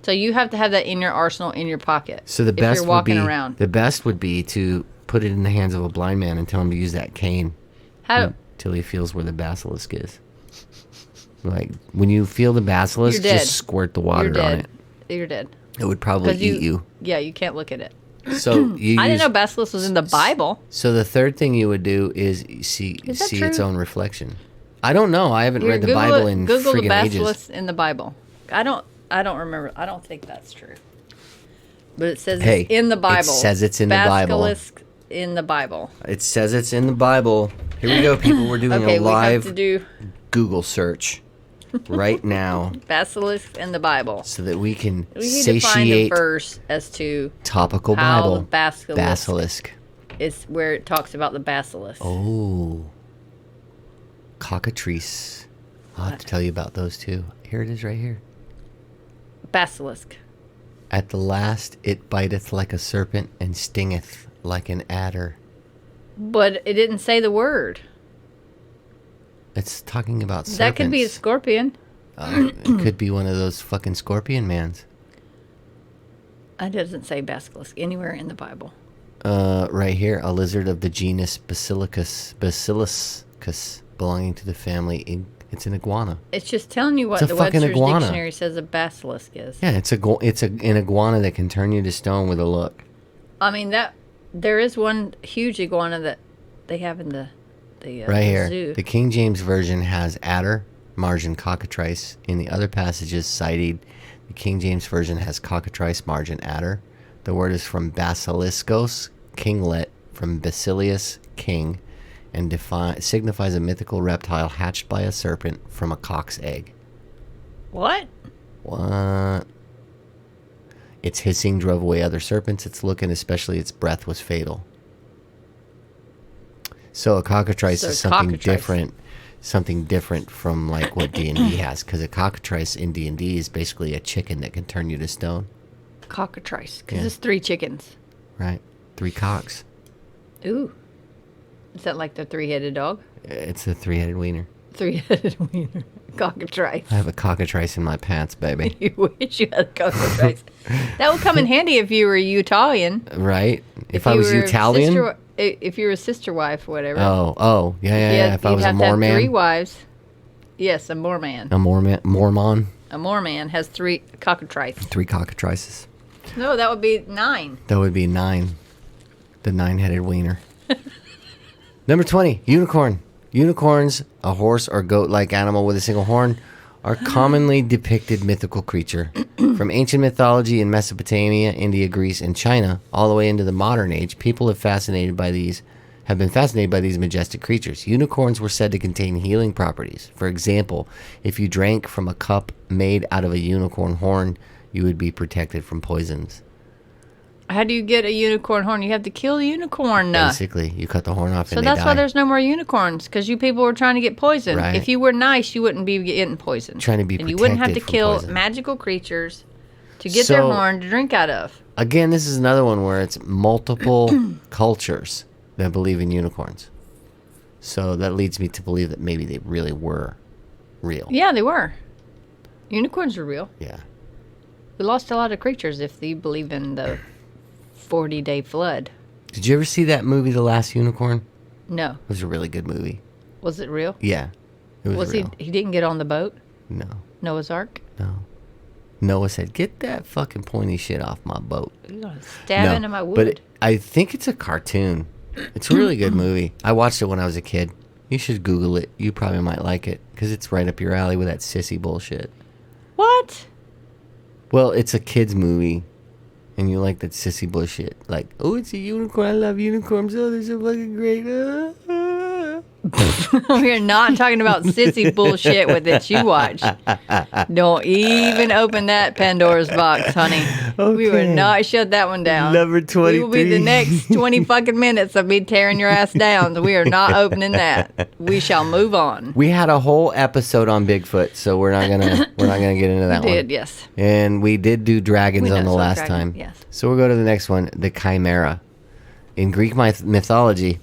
S2: So you have to have that in your arsenal, in your pocket.
S1: So the best
S2: if you're walking
S1: would be,
S2: around.
S1: The best would be to put it in the hands of a blind man and tell him to use that cane until he feels where the basilisk is. Like, when you feel the basilisk, just squirt the water on it.
S2: You're dead.
S1: It would probably eat you.
S2: Yeah, you can't look at it.
S1: So
S2: I didn't know basilisk was in the Bible.
S1: So the third thing you would do is see its own reflection. I don't know. I haven't read the Bible in
S2: Google
S1: friggin'
S2: the basilisk
S1: ages.
S2: in the Bible. I don't remember. I don't think that's true. But it says
S1: Hey,
S2: it's in the Bible.
S1: It says it's in the Bible.
S2: Basilisk in the Bible.
S1: It says it's in the Bible. Here we go, people. We're doing a live
S2: we have to do
S1: Google search right now.
S2: Basilisk in the Bible.
S1: So that we can
S2: We need
S1: satiate
S2: to find a verse as to
S1: topical
S2: how
S1: Bible.
S2: the basilisk is where it talks about the basilisk.
S1: Oh. Cockatrice. I'll have to tell you about those too. Here it is right here.
S2: Basilisk.
S1: At the last it biteth like a serpent and stingeth like an adder.
S2: But it didn't say the word.
S1: It's talking about serpents.
S2: That could be a scorpion.
S1: It could be one of those fucking scorpion mans.
S2: It doesn't say basilisk anywhere in the Bible.
S1: Right here, a lizard of the genus Basiliscus, belonging to the family. It's an iguana.
S2: It's just telling you what
S1: It's a
S2: the
S1: fucking
S2: Webster's
S1: iguana.
S2: Dictionary says a basilisk is.
S1: Yeah, it's an iguana that can turn you to stone with a look.
S2: I mean there is one huge iguana that they have in the
S1: right here.
S2: zoo.
S1: The King James Version has adder, margin cockatrice. In the other passages cited, the King James Version has cockatrice, margin adder. The word is from basiliskos, kinglet, from basilius, king, and signifies a mythical reptile hatched by a serpent from a cock's egg.
S2: What?
S1: What? Its hissing drove away other serpents. Its look and especially its breath was fatal. So a cockatrice is something different from like what D&D has, because a cockatrice in D&D is basically a chicken that can turn you to stone.
S2: Cockatrice, because it's 3 chickens.
S1: Right, 3 cocks.
S2: Ooh, is that like the 3-headed dog?
S1: It's a 3-headed wiener.
S2: 3-headed wiener, cockatrice.
S1: I have a cockatrice in my pants, baby.
S2: You wish you had a cockatrice. That would come in handy if you were Utalian.
S1: Right, if I was Utalian.
S2: If you were a sister wife or whatever.
S1: Oh, yeah. If I was a Mormon.
S2: 3 wives. Yes, a Mormon.
S1: A Mormon.
S2: A Mormon has 3 cockatrices.
S1: 3 cockatrices.
S2: No, that would be 9.
S1: That would be 9. The 9-headed wiener. Number 20, unicorn. Unicorns, a horse or goat-like animal with a single horn, are commonly depicted mythical creature. From ancient mythology in Mesopotamia, India, Greece, and China, all the way into the modern age, people have been fascinated by these majestic creatures. Unicorns were said to contain healing properties. For example, if you drank from a cup made out of a unicorn horn, you would be protected from poisons.
S2: How do you get a unicorn horn? You have to kill the unicorn.
S1: Basically, you cut the horn off and they die.
S2: So that's why there's no more unicorns, because you people were trying to get poisoned.
S1: Right.
S2: If you were nice, you wouldn't be getting poisoned.
S1: Trying to be
S2: and
S1: protected
S2: you wouldn't have to
S1: from
S2: kill
S1: poison.
S2: magical creatures to get their horn to drink out of.
S1: Again, this is another one where it's multiple cultures that believe in unicorns. So that leads me to believe that maybe they really were real.
S2: Yeah, they were. Unicorns are real.
S1: Yeah.
S2: We lost a lot of creatures if you believe in the 40-day flood.
S1: Did you ever see that movie, The Last Unicorn?
S2: No.
S1: It was a really good movie.
S2: Was it real?
S1: Yeah. It was real.
S2: He didn't get on the boat?
S1: No.
S2: Noah's Ark?
S1: No. Noah said, "Get that fucking pointy shit off my boat."
S2: You're going to stab into my wood.
S1: But I think it's a cartoon. It's a really good movie. I watched it when I was a kid. You should Google it. You probably might like it because it's right up your alley with that sissy bullshit.
S2: What?
S1: Well, it's a kid's movie, and you like that sissy bullshit. Like, oh, it's a unicorn. I love unicorns. Oh, they're so fucking great.
S2: We're not talking about sissy bullshit with it you watch. Don't even open that Pandora's box, honey.
S1: Okay.
S2: We will not shut that one down.
S1: Number 23.
S2: We will be the next 20 fucking minutes of me tearing your ass down. So we are not opening that. We shall move on.
S1: We had a whole episode on Bigfoot, so we're not gonna get into that
S2: We
S1: one.
S2: did, yes.
S1: And we did do dragons
S2: We
S1: on the
S2: know, so
S1: last
S2: dragon,
S1: time.
S2: yes.
S1: So we'll go to the next one, the chimera. In Greek mythology,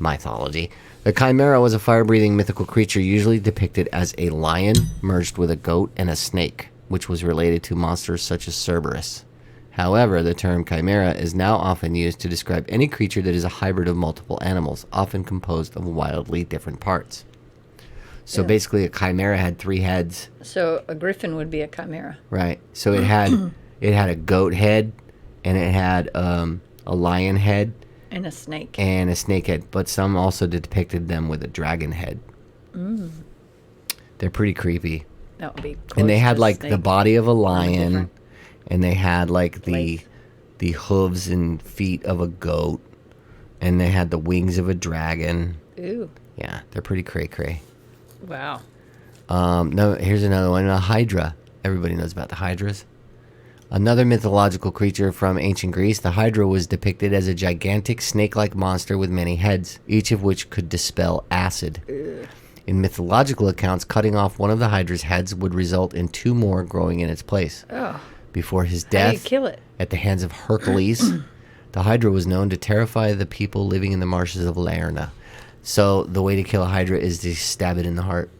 S1: the chimera was a fire-breathing mythical creature usually depicted as a lion merged with a goat and a snake, which was related to monsters such as Cerberus. However, the term chimera is now often used to describe any creature that is a hybrid of multiple animals, often composed of wildly different parts. So basically a chimera had 3 heads.
S2: So a griffin would be a chimera.
S1: Right. So it had a goat head, and it had a lion head,
S2: And a snake.
S1: and a snake head. But some also depicted them with a dragon head. They're pretty creepy.
S2: That would be close
S1: And they had
S2: to
S1: like
S2: snake.
S1: the body of a lion,
S2: different
S1: and they had like
S2: place.
S1: the hooves and feet of a goat, and they had the wings of a dragon.
S2: Ooh.
S1: Yeah, they're pretty cray-cray.
S2: Wow.
S1: No, here's another one, a hydra. Everybody knows about the hydras. Another mythological creature from ancient Greece, the hydra was depicted as a gigantic snake-like monster with many heads, each of which could dispel acid.
S2: Ugh.
S1: In mythological accounts, cutting off one of the hydra's heads would result in 2 more growing in its place.
S2: Oh.
S1: Before his
S2: How do you
S1: death,
S2: kill it?
S1: at the hands of Hercules, the hydra was known to terrify the people living in the marshes of Lerna. So the way to kill a hydra is to stab it in the heart.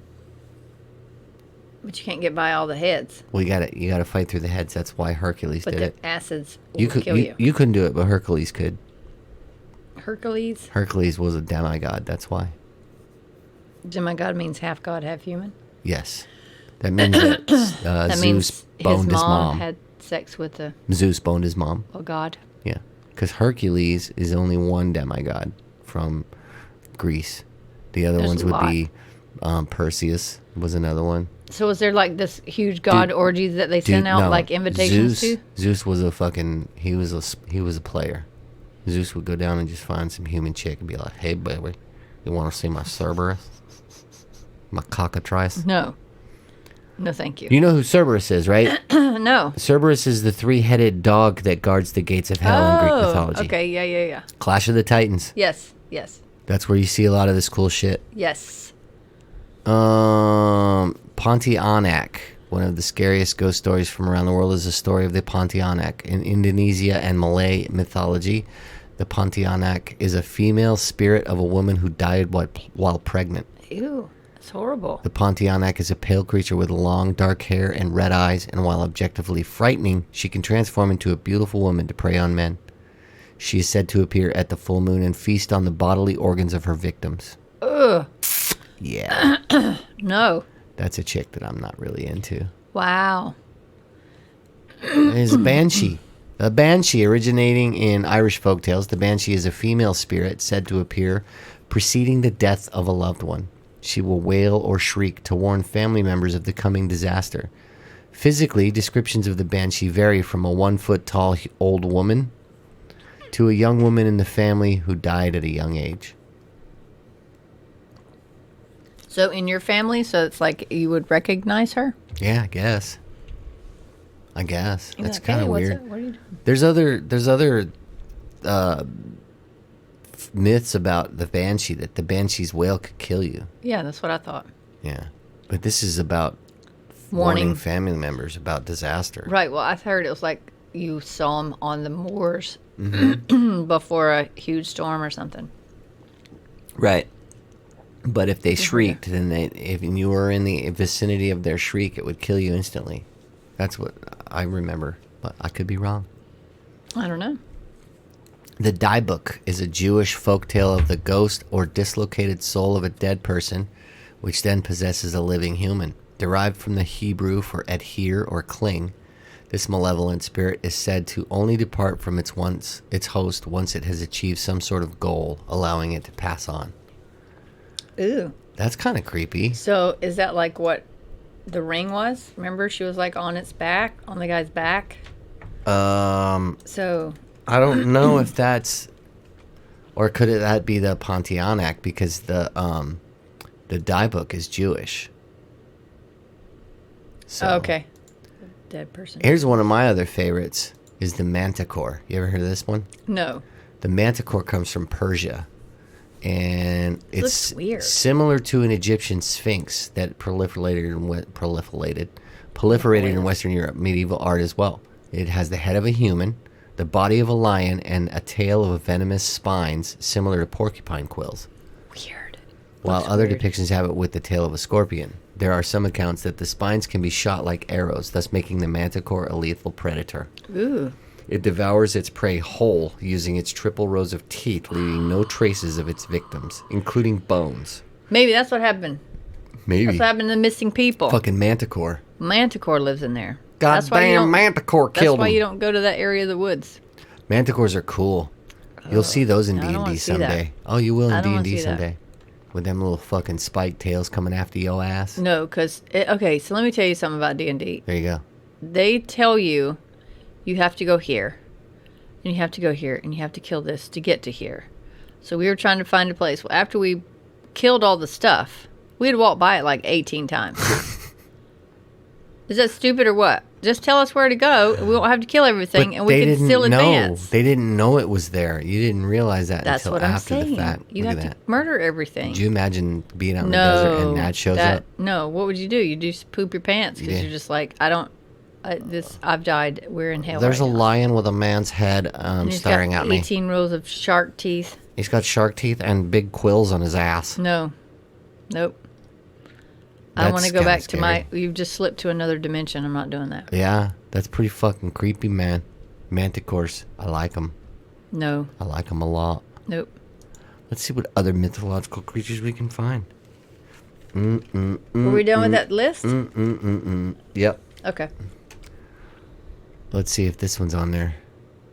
S2: But you can't get by all the heads.
S1: Well, you gotta fight through the heads. That's why Hercules
S2: But
S1: did
S2: the
S1: it.
S2: acids will kill you.
S1: You couldn't do it, but Hercules could.
S2: Hercules?
S1: Hercules was a demigod. That's why.
S2: Demigod means half god, half human.
S1: Yes, that means that
S2: That
S1: Zeus
S2: means
S1: boned
S2: his
S1: his mom.
S2: had sex with a
S1: Zeus boned his mom.
S2: god.
S1: Yeah, because Hercules is only one demigod from Greece. The other
S2: There's
S1: ones
S2: a
S1: would
S2: lot.
S1: be Perseus was another one.
S2: So was there like this huge god orgy that they sent out
S1: no,
S2: like invitations
S1: Zeus,
S2: to?
S1: Zeus was a fucking he was a player. Zeus would go down and just find some human chick and be like, "Hey, baby, you want to see my Cerberus, my cockatrice?"
S2: No. No, thank you.
S1: You know who Cerberus is, right?
S2: No.
S1: Cerberus is the 3-headed dog that guards the gates of hell in Greek mythology.
S2: Okay, yeah.
S1: Clash of the Titans.
S2: Yes.
S1: That's where you see a lot of this cool shit.
S2: Yes.
S1: Pontianak. One of the scariest ghost stories from around the world is the story of the Pontianak. In Indonesia and Malay mythology, the Pontianak is a female spirit of a woman who died while pregnant.
S2: Ew. That's horrible.
S1: The Pontianak is a pale creature with long, dark hair and red eyes, and while objectively frightening, she can transform into a beautiful woman to prey on men. She is said to appear at the full moon and feast on the bodily organs of her victims.
S2: Ugh.
S1: Yeah.
S2: No.
S1: That's a chick that I'm not really into.
S2: Wow.
S1: There's a banshee. A banshee originating in Irish folktales. The banshee is a female spirit said to appear preceding the death of a loved one. She will wail or shriek to warn family members of the coming disaster. Physically, descriptions of the banshee vary from a 1-foot-tall old woman to a young woman in the family who died at a young age.
S2: So in your family, so it's like you would recognize her?
S1: Yeah, I guess. That's kind of weird.
S2: What are you doing?
S1: There's other myths about the banshee, that the banshee's wail could kill you.
S2: Yeah, that's what I thought.
S1: Yeah, but this is about
S2: Warning.
S1: warning family members about disaster.
S2: Right. Well, I've heard it was like you saw them on the moors
S1: Mm-hmm.
S2: before a huge storm or something.
S1: Right. But if they shrieked, then if you were in the vicinity of their shriek, it would kill you instantly. That's what I remember, but I could be wrong.
S2: I don't know.
S1: The Die Book is a Jewish folktale of the ghost or dislocated soul of a dead person, which then possesses a living human. Derived from the Hebrew for adhere or cling, this malevolent spirit is said to only depart from its host once it has achieved some sort of goal, allowing it to pass on.
S2: Ooh.
S1: That's kind of creepy.
S2: So is that like what the ring was? Remember, she was like on its back, on the guy's back. So
S1: I don't know if that's, or could that be the Pontianak, because the Die Book is Jewish. So
S2: okay, dead person.
S1: Here's one of my other favorites: is the Manticore. You ever heard of this one?
S2: No.
S1: The Manticore comes from Persia, and it's
S2: weird.
S1: Similar to an Egyptian sphinx that proliferated in Western Europe, medieval art as well. It has the head of a human, the body of a lion, and a tail of venomous spines similar to porcupine quills.
S2: Weird.
S1: While other depictions have it with the tail of a scorpion. There are some accounts that the spines can be shot like arrows, thus making the manticore a lethal predator.
S2: Ooh.
S1: It devours its prey whole, using its triple rows of teeth, leaving no traces of its victims, including bones.
S2: Maybe that's what happened.
S1: Maybe.
S2: That's what happened to the missing people.
S1: Fucking Manticore.
S2: Manticore lives in there.
S1: Goddamn Manticore killed him.
S2: That's why you don't go to that area of the woods.
S1: Manticores are cool. You'll see those in
S2: I don't wanna
S1: D&D
S2: see
S1: someday.
S2: that.
S1: Oh, you will
S2: I
S1: in
S2: don't wanna
S1: D&D
S2: see that.
S1: someday. With them little fucking spiked tails coming after your ass.
S2: No, because okay. So let me tell you something about D&D.
S1: There you go.
S2: They tell you have to go here, and you have to go here, and you have to kill this to get to here. So we were trying to find a place. Well, after we killed all the stuff, we had walked by it like 18 times. Is that stupid or what? Just tell us where to go, and we won't have to kill everything,
S1: But
S2: and we can still advance.
S1: They didn't know it was there. You didn't realize that
S2: That's
S1: until
S2: what I'm
S1: after
S2: saying.
S1: the fact.
S2: You
S1: Look
S2: have
S1: at
S2: to
S1: that.
S2: murder everything.
S1: Could you imagine being out in the desert and that shows up?
S2: No, what would you do? You just poop your pants because
S1: Yeah.
S2: you're just like, I've died. We're in hell.
S1: There's
S2: right
S1: a
S2: now.
S1: lion with a man's head
S2: And he's
S1: staring
S2: got
S1: at me.
S2: 18 rows of shark teeth.
S1: He's got shark teeth and big quills on his ass.
S2: No. Nope. I want to go
S1: kinda
S2: back to
S1: scary.
S2: you've just slipped to another dimension. I'm not doing that.
S1: Yeah, that's pretty fucking creepy, man. Manticores, I like them.
S2: No.
S1: I like them a lot.
S2: Nope.
S1: Let's see what other mythological creatures we can find.
S2: Were we done with that list?
S1: Yep.
S2: Okay.
S1: Let's see if this one's on there.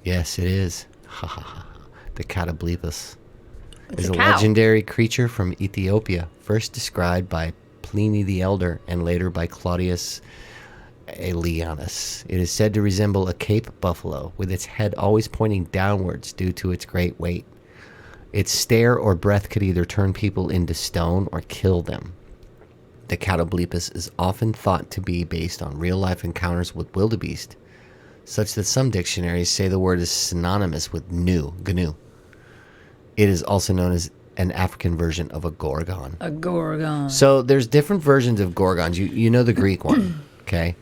S1: Yes, it is. Ha ha ha. The Catoblepas is a
S2: cow.
S1: legendary creature from Ethiopia, first described by Pliny the Elder and later by Claudius Aelianus. It is said to resemble a Cape buffalo, with its head always pointing downwards due to its great weight. Its stare or breath could either turn people into stone or kill them. The Catoblepas is often thought to be based on real-life encounters with wildebeest, such that some dictionaries say the word is synonymous with gnu. It is also known as an African version of a gorgon.
S2: A gorgon.
S1: So there's different versions of gorgons. You know the Greek one, okay?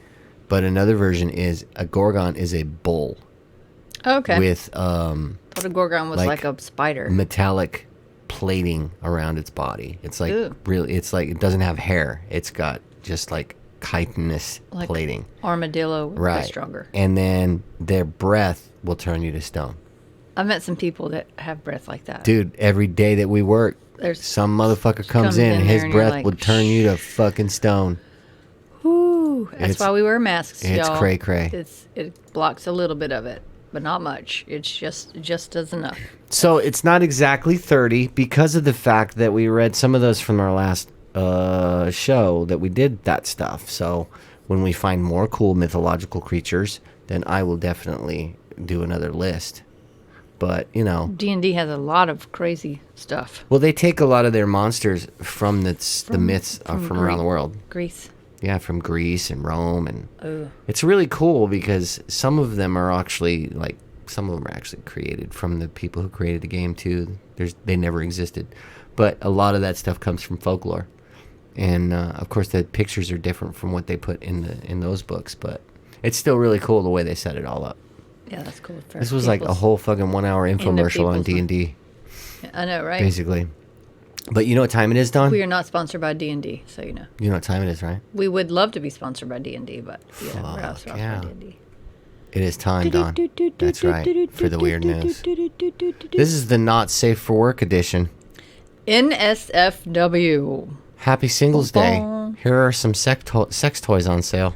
S1: But another version is a gorgon is a bull
S2: Okay.
S1: with
S2: Thought a gorgon was like a spider.
S1: metallic plating around its body. It's like
S2: Ooh.
S1: really, it's like it doesn't have hair. It's got just like chitinous
S2: Like
S1: plating.
S2: armadillo, but
S1: Right.
S2: stronger.
S1: And then their breath will turn you to stone.
S2: I've met some people that have breath like that.
S1: Dude, every day that we work,
S2: There's
S1: some motherfucker comes
S2: comes
S1: in
S2: in
S1: and
S2: there
S1: his
S2: and you're
S1: breath
S2: like,
S1: would turn you to fucking stone.
S2: Whew, that's
S1: It's-
S2: why we wear masks,
S1: it's
S2: y'all.
S1: cray-cray.
S2: It blocks a little bit of it, but not much. It's just does enough.
S1: So it's not exactly 30 because of the fact that we read some of those from our last show that we did that stuff. So when we find more cool mythological creatures, then I will definitely do another list. But, you know,
S2: D&D has a lot of crazy stuff.
S1: well, they take a lot of their monsters from the myths from around the world.
S2: Greece.
S1: Yeah, from Greece and Rome, and
S2: Oh.
S1: it's really cool because some of them are actually created from the people who created the game too. They never existed, but a lot of that stuff comes from folklore, and of course the pictures are different from what they put in those books, but it's still really cool the way they set it all up.
S2: Yeah, that's cool.
S1: This was like a whole fucking 1 hour infomercial on
S2: people's-
S1: D&D,
S2: I know, right?
S1: basically. But you know what time it is, Don?
S2: We are not sponsored by D&D, so you know.
S1: You know what time it is, right?
S2: We would love to be sponsored by D&D, but we're not sponsored
S1: yeah.
S2: by D&D.
S1: It is time, Don. That's right, for the weird news. This is the Not Safe for Work edition.
S2: NSFW.
S1: Happy Singles Day. Here are some sex toys on sale.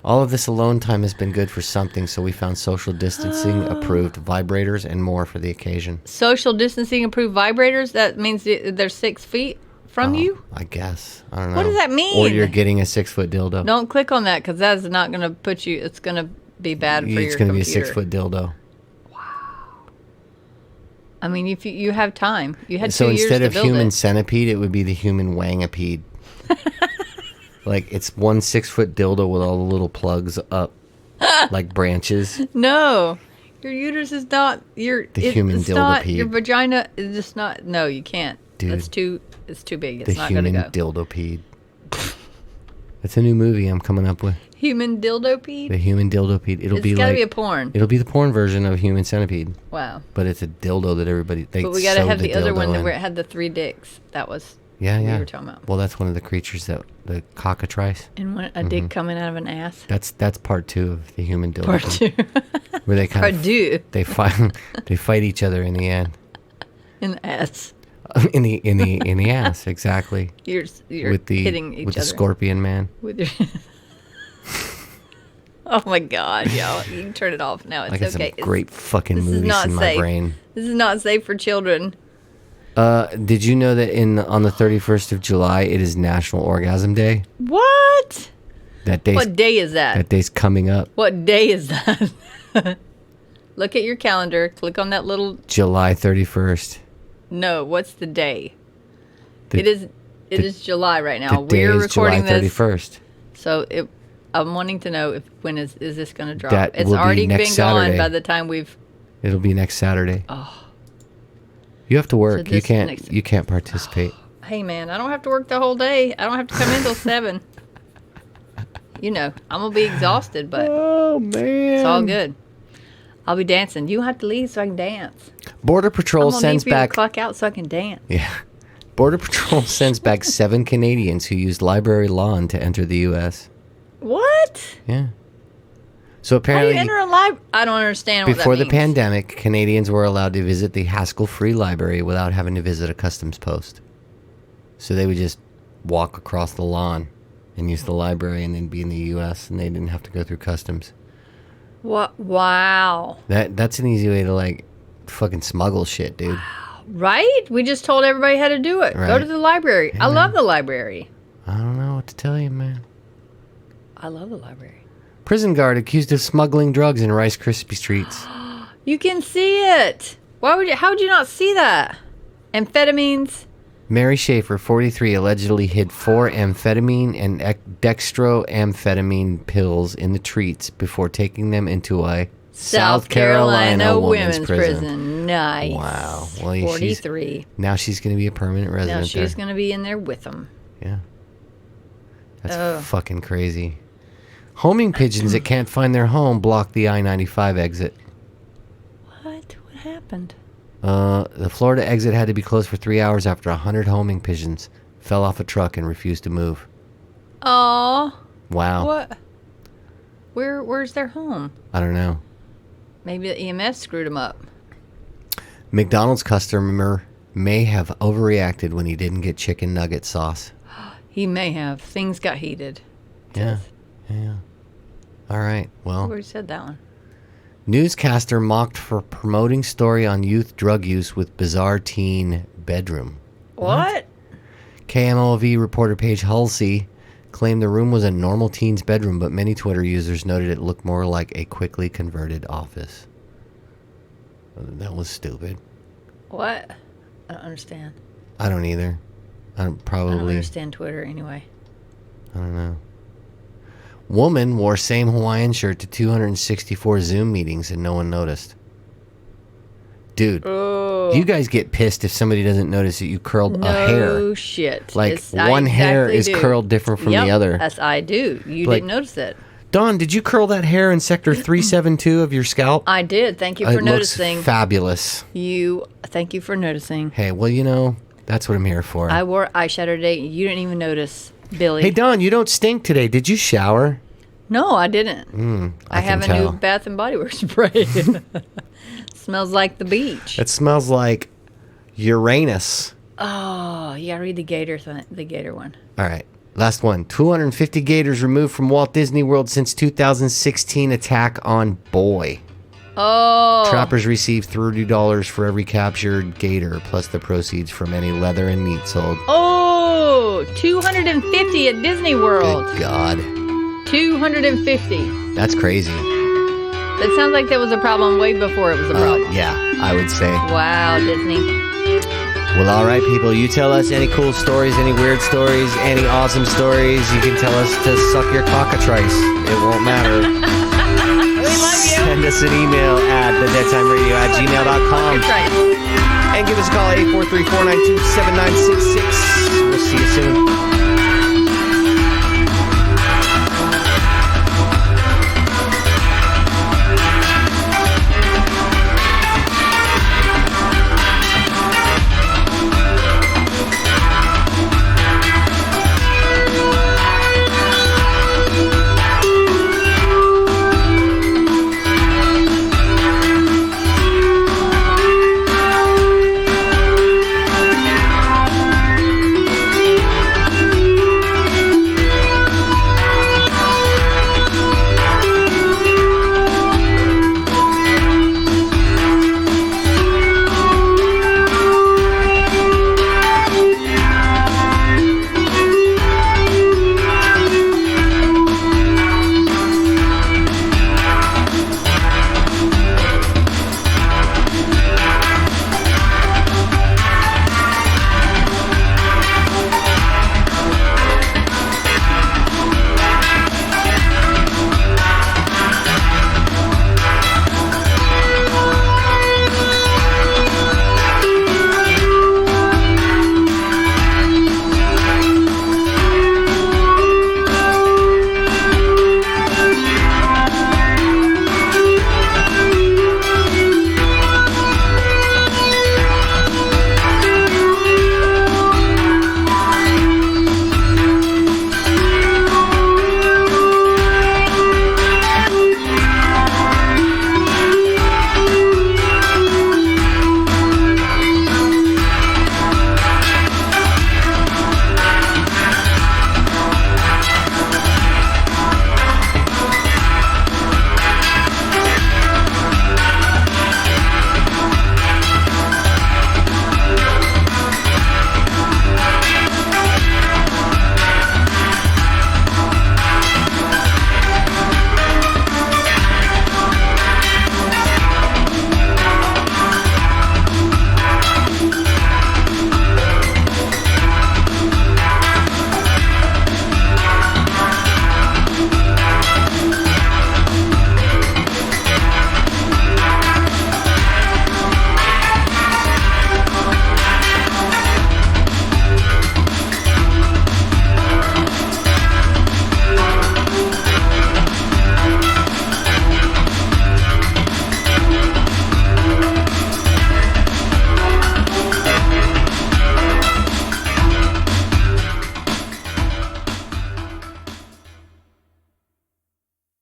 S1: All of this alone time has been good for something, so we found social distancing approved vibrators and more for the occasion.
S2: Social distancing approved vibrators? That means they're 6 feet from you?
S1: I guess. I don't know.
S2: What does that mean?
S1: Or you're getting a 6-foot dildo.
S2: Don't click on that because that's not going to put you, it's going to be bad for your computer.
S1: It's going to be a 6-foot dildo.
S2: I mean, if you have time. You had 2 years to
S1: So
S2: build
S1: instead of human
S2: it.
S1: centipede, it would be the human wangapede. Like, it's one 6-foot dildo with all the little plugs up, like branches.
S2: No. Your uterus is not your...
S1: The human
S2: it's not,
S1: dildopede.
S2: your vagina is just not... No, you can't.
S1: Dude.
S2: It's too big. It's
S1: The
S2: not going to
S1: human
S2: go.
S1: dildopede. That's a new movie I'm coming up with.
S2: Human dildopede?
S1: The human dildopede.
S2: It's got to be a porn.
S1: It'll be the porn version of human centipede.
S2: Wow.
S1: But it's a dildo that everybody...
S2: But we got to have the other one where it had the 3 dicks. That was...
S1: Yeah,
S2: we
S1: yeah.
S2: were talking about.
S1: Well, that's one of the creatures that the cockatrice.
S2: And when a dick coming out of an ass.
S1: That's part 2 of the human dildo.
S2: Part 2.
S1: Where they kind
S2: Part
S1: of
S2: 2.
S1: they fight each other in the end.
S2: In the ass.
S1: in the ass, exactly.
S2: You're
S1: with the
S2: hitting each
S1: with
S2: other.
S1: the scorpion man.
S2: With your... Oh my God, yo! You can turn it off now. It's
S1: I got
S2: okay.
S1: some great fucking
S2: this is
S1: movies
S2: not
S1: in my
S2: safe.
S1: brain.
S2: This is not safe for children.
S1: Did you know that on the 31st of July it is National Orgasm Day?
S2: What?
S1: That day's,
S2: What day is that?
S1: That day's coming up.
S2: What day is that? Look at your calendar. Click on that little...
S1: July 31st.
S2: No, what's the day? It is July right now.
S1: The day
S2: We're
S1: is
S2: recording
S1: July
S2: this.
S1: 31st.
S2: So I'm wanting to know when is this going to drop?
S1: That
S2: It's
S1: will be
S2: already
S1: next
S2: been
S1: Saturday.
S2: gone by the time we've...
S1: It'll be next Saturday.
S2: Oh.
S1: You have to work.
S2: So
S1: You can't participate.
S2: Hey man, I don't have to work the whole day. I don't have to come in till 7. You know, I'm gonna be exhausted, but
S1: Oh man.
S2: it's all good. I'll be dancing. You don't have to leave so I can dance.
S1: Border Patrol
S2: I'm gonna
S1: sends
S2: need people
S1: back
S2: to clock out so I can dance.
S1: Yeah. Border Patrol sends back 7 Canadians who used library lawn to enter the U.S.
S2: What?
S1: Yeah. So
S2: How do you
S1: apparently,
S2: enter a library? I don't understand what
S1: before
S2: that
S1: the
S2: means.
S1: pandemic, Canadians were allowed to visit the hassle-free library without having to visit a customs post. So they would just walk across the lawn and use the library and then be in the U.S. and they didn't have to go through customs.
S2: What? Wow.
S1: That's an easy way to, like, fucking smuggle shit, dude.
S2: Right? We just told everybody how to do it. Go
S1: Right.
S2: to the library. I love the library.
S1: I don't know what to tell you, man.
S2: I love the library.
S1: Prison guard accused of smuggling drugs in Rice Krispie treats.
S2: You can see it. How would you not see that? Amphetamines.
S1: Mary Schaefer, 43, allegedly hid 4 amphetamine and dextroamphetamine pills in the treats before taking them into a South Carolina women's prison.
S2: Nice.
S1: Wow. Well,
S2: 43.
S1: Now she's going to be a permanent
S2: Now
S1: resident
S2: she's
S1: there.
S2: going to be in there with them.
S1: Yeah. That's
S2: Oh.
S1: fucking crazy. Homing pigeons that can't find their home block the I-95 exit.
S2: What? What happened?
S1: The Florida exit had to be closed for 3 hours after 100 homing pigeons fell off a truck and refused to move.
S2: Oh.
S1: Wow.
S2: What? Where's their home?
S1: I don't know.
S2: Maybe the EMS screwed them up.
S1: McDonald's customer may have overreacted when he didn't get chicken nugget sauce.
S2: He may have. Things got heated.
S1: Yeah. Yeah. All right.
S2: I
S1: Well,
S2: already said that one.
S1: newscaster mocked for promoting story on youth drug use with bizarre teen bedroom.
S2: What?
S1: KMOV reporter Paige Halsey claimed the room was a normal teen's bedroom, but many Twitter users noted it looked more like a quickly converted office. That was stupid.
S2: What? I don't understand.
S1: I don't either. I don't
S2: I don't
S1: probably.
S2: understand Twitter anyway.
S1: I don't know. Woman wore same Hawaiian shirt to 264 Zoom meetings and no one noticed. Dude,
S2: Oh.
S1: you guys get pissed if somebody doesn't notice that you curled a hair.
S2: No shit.
S1: Like
S2: It's- I
S1: one hair
S2: exactly
S1: is
S2: do.
S1: curled different from
S2: Yep,
S1: the other.
S2: Yes, I do. You
S1: Like-
S2: didn't notice it.
S1: Dawn, did you curl that hair in sector 372 of your scalp?
S2: I did. Thank you for noticing.
S1: Looks fabulous.
S2: Thank you for noticing.
S1: Hey, well, you know, that's what I'm here for.
S2: I wore eyeshadow today. You didn't even notice, Billy.
S1: Hey, Dawn, you don't stink today. Did you shower?
S2: No, I didn't. I have a new Bath and Body Works spray. Smells like the beach.
S1: It smells like Uranus.
S2: Oh, yeah, read the gator one.
S1: All right. Last one. 250 gators removed from Walt Disney World since 2016 attack on boy.
S2: Oh.
S1: Trappers receive $30 for every captured gator, plus the proceeds from any leather and meat sold.
S2: Oh, 250 at Disney World.
S1: Good God.
S2: 250.
S1: That's crazy.
S2: That sounds like that was a problem way before it was a problem.
S1: Yeah, I would say.
S2: Wow, Disney.
S1: Well, all right, people. You tell us any cool stories, any weird stories, any awesome stories. You can tell us to suck your cockatrice. It won't matter.
S2: We love you.
S1: Send us an email at thedeadtimeradio@gmail.com.
S2: That's right.
S1: And give us a call, 843-492-7966. We'll see you soon.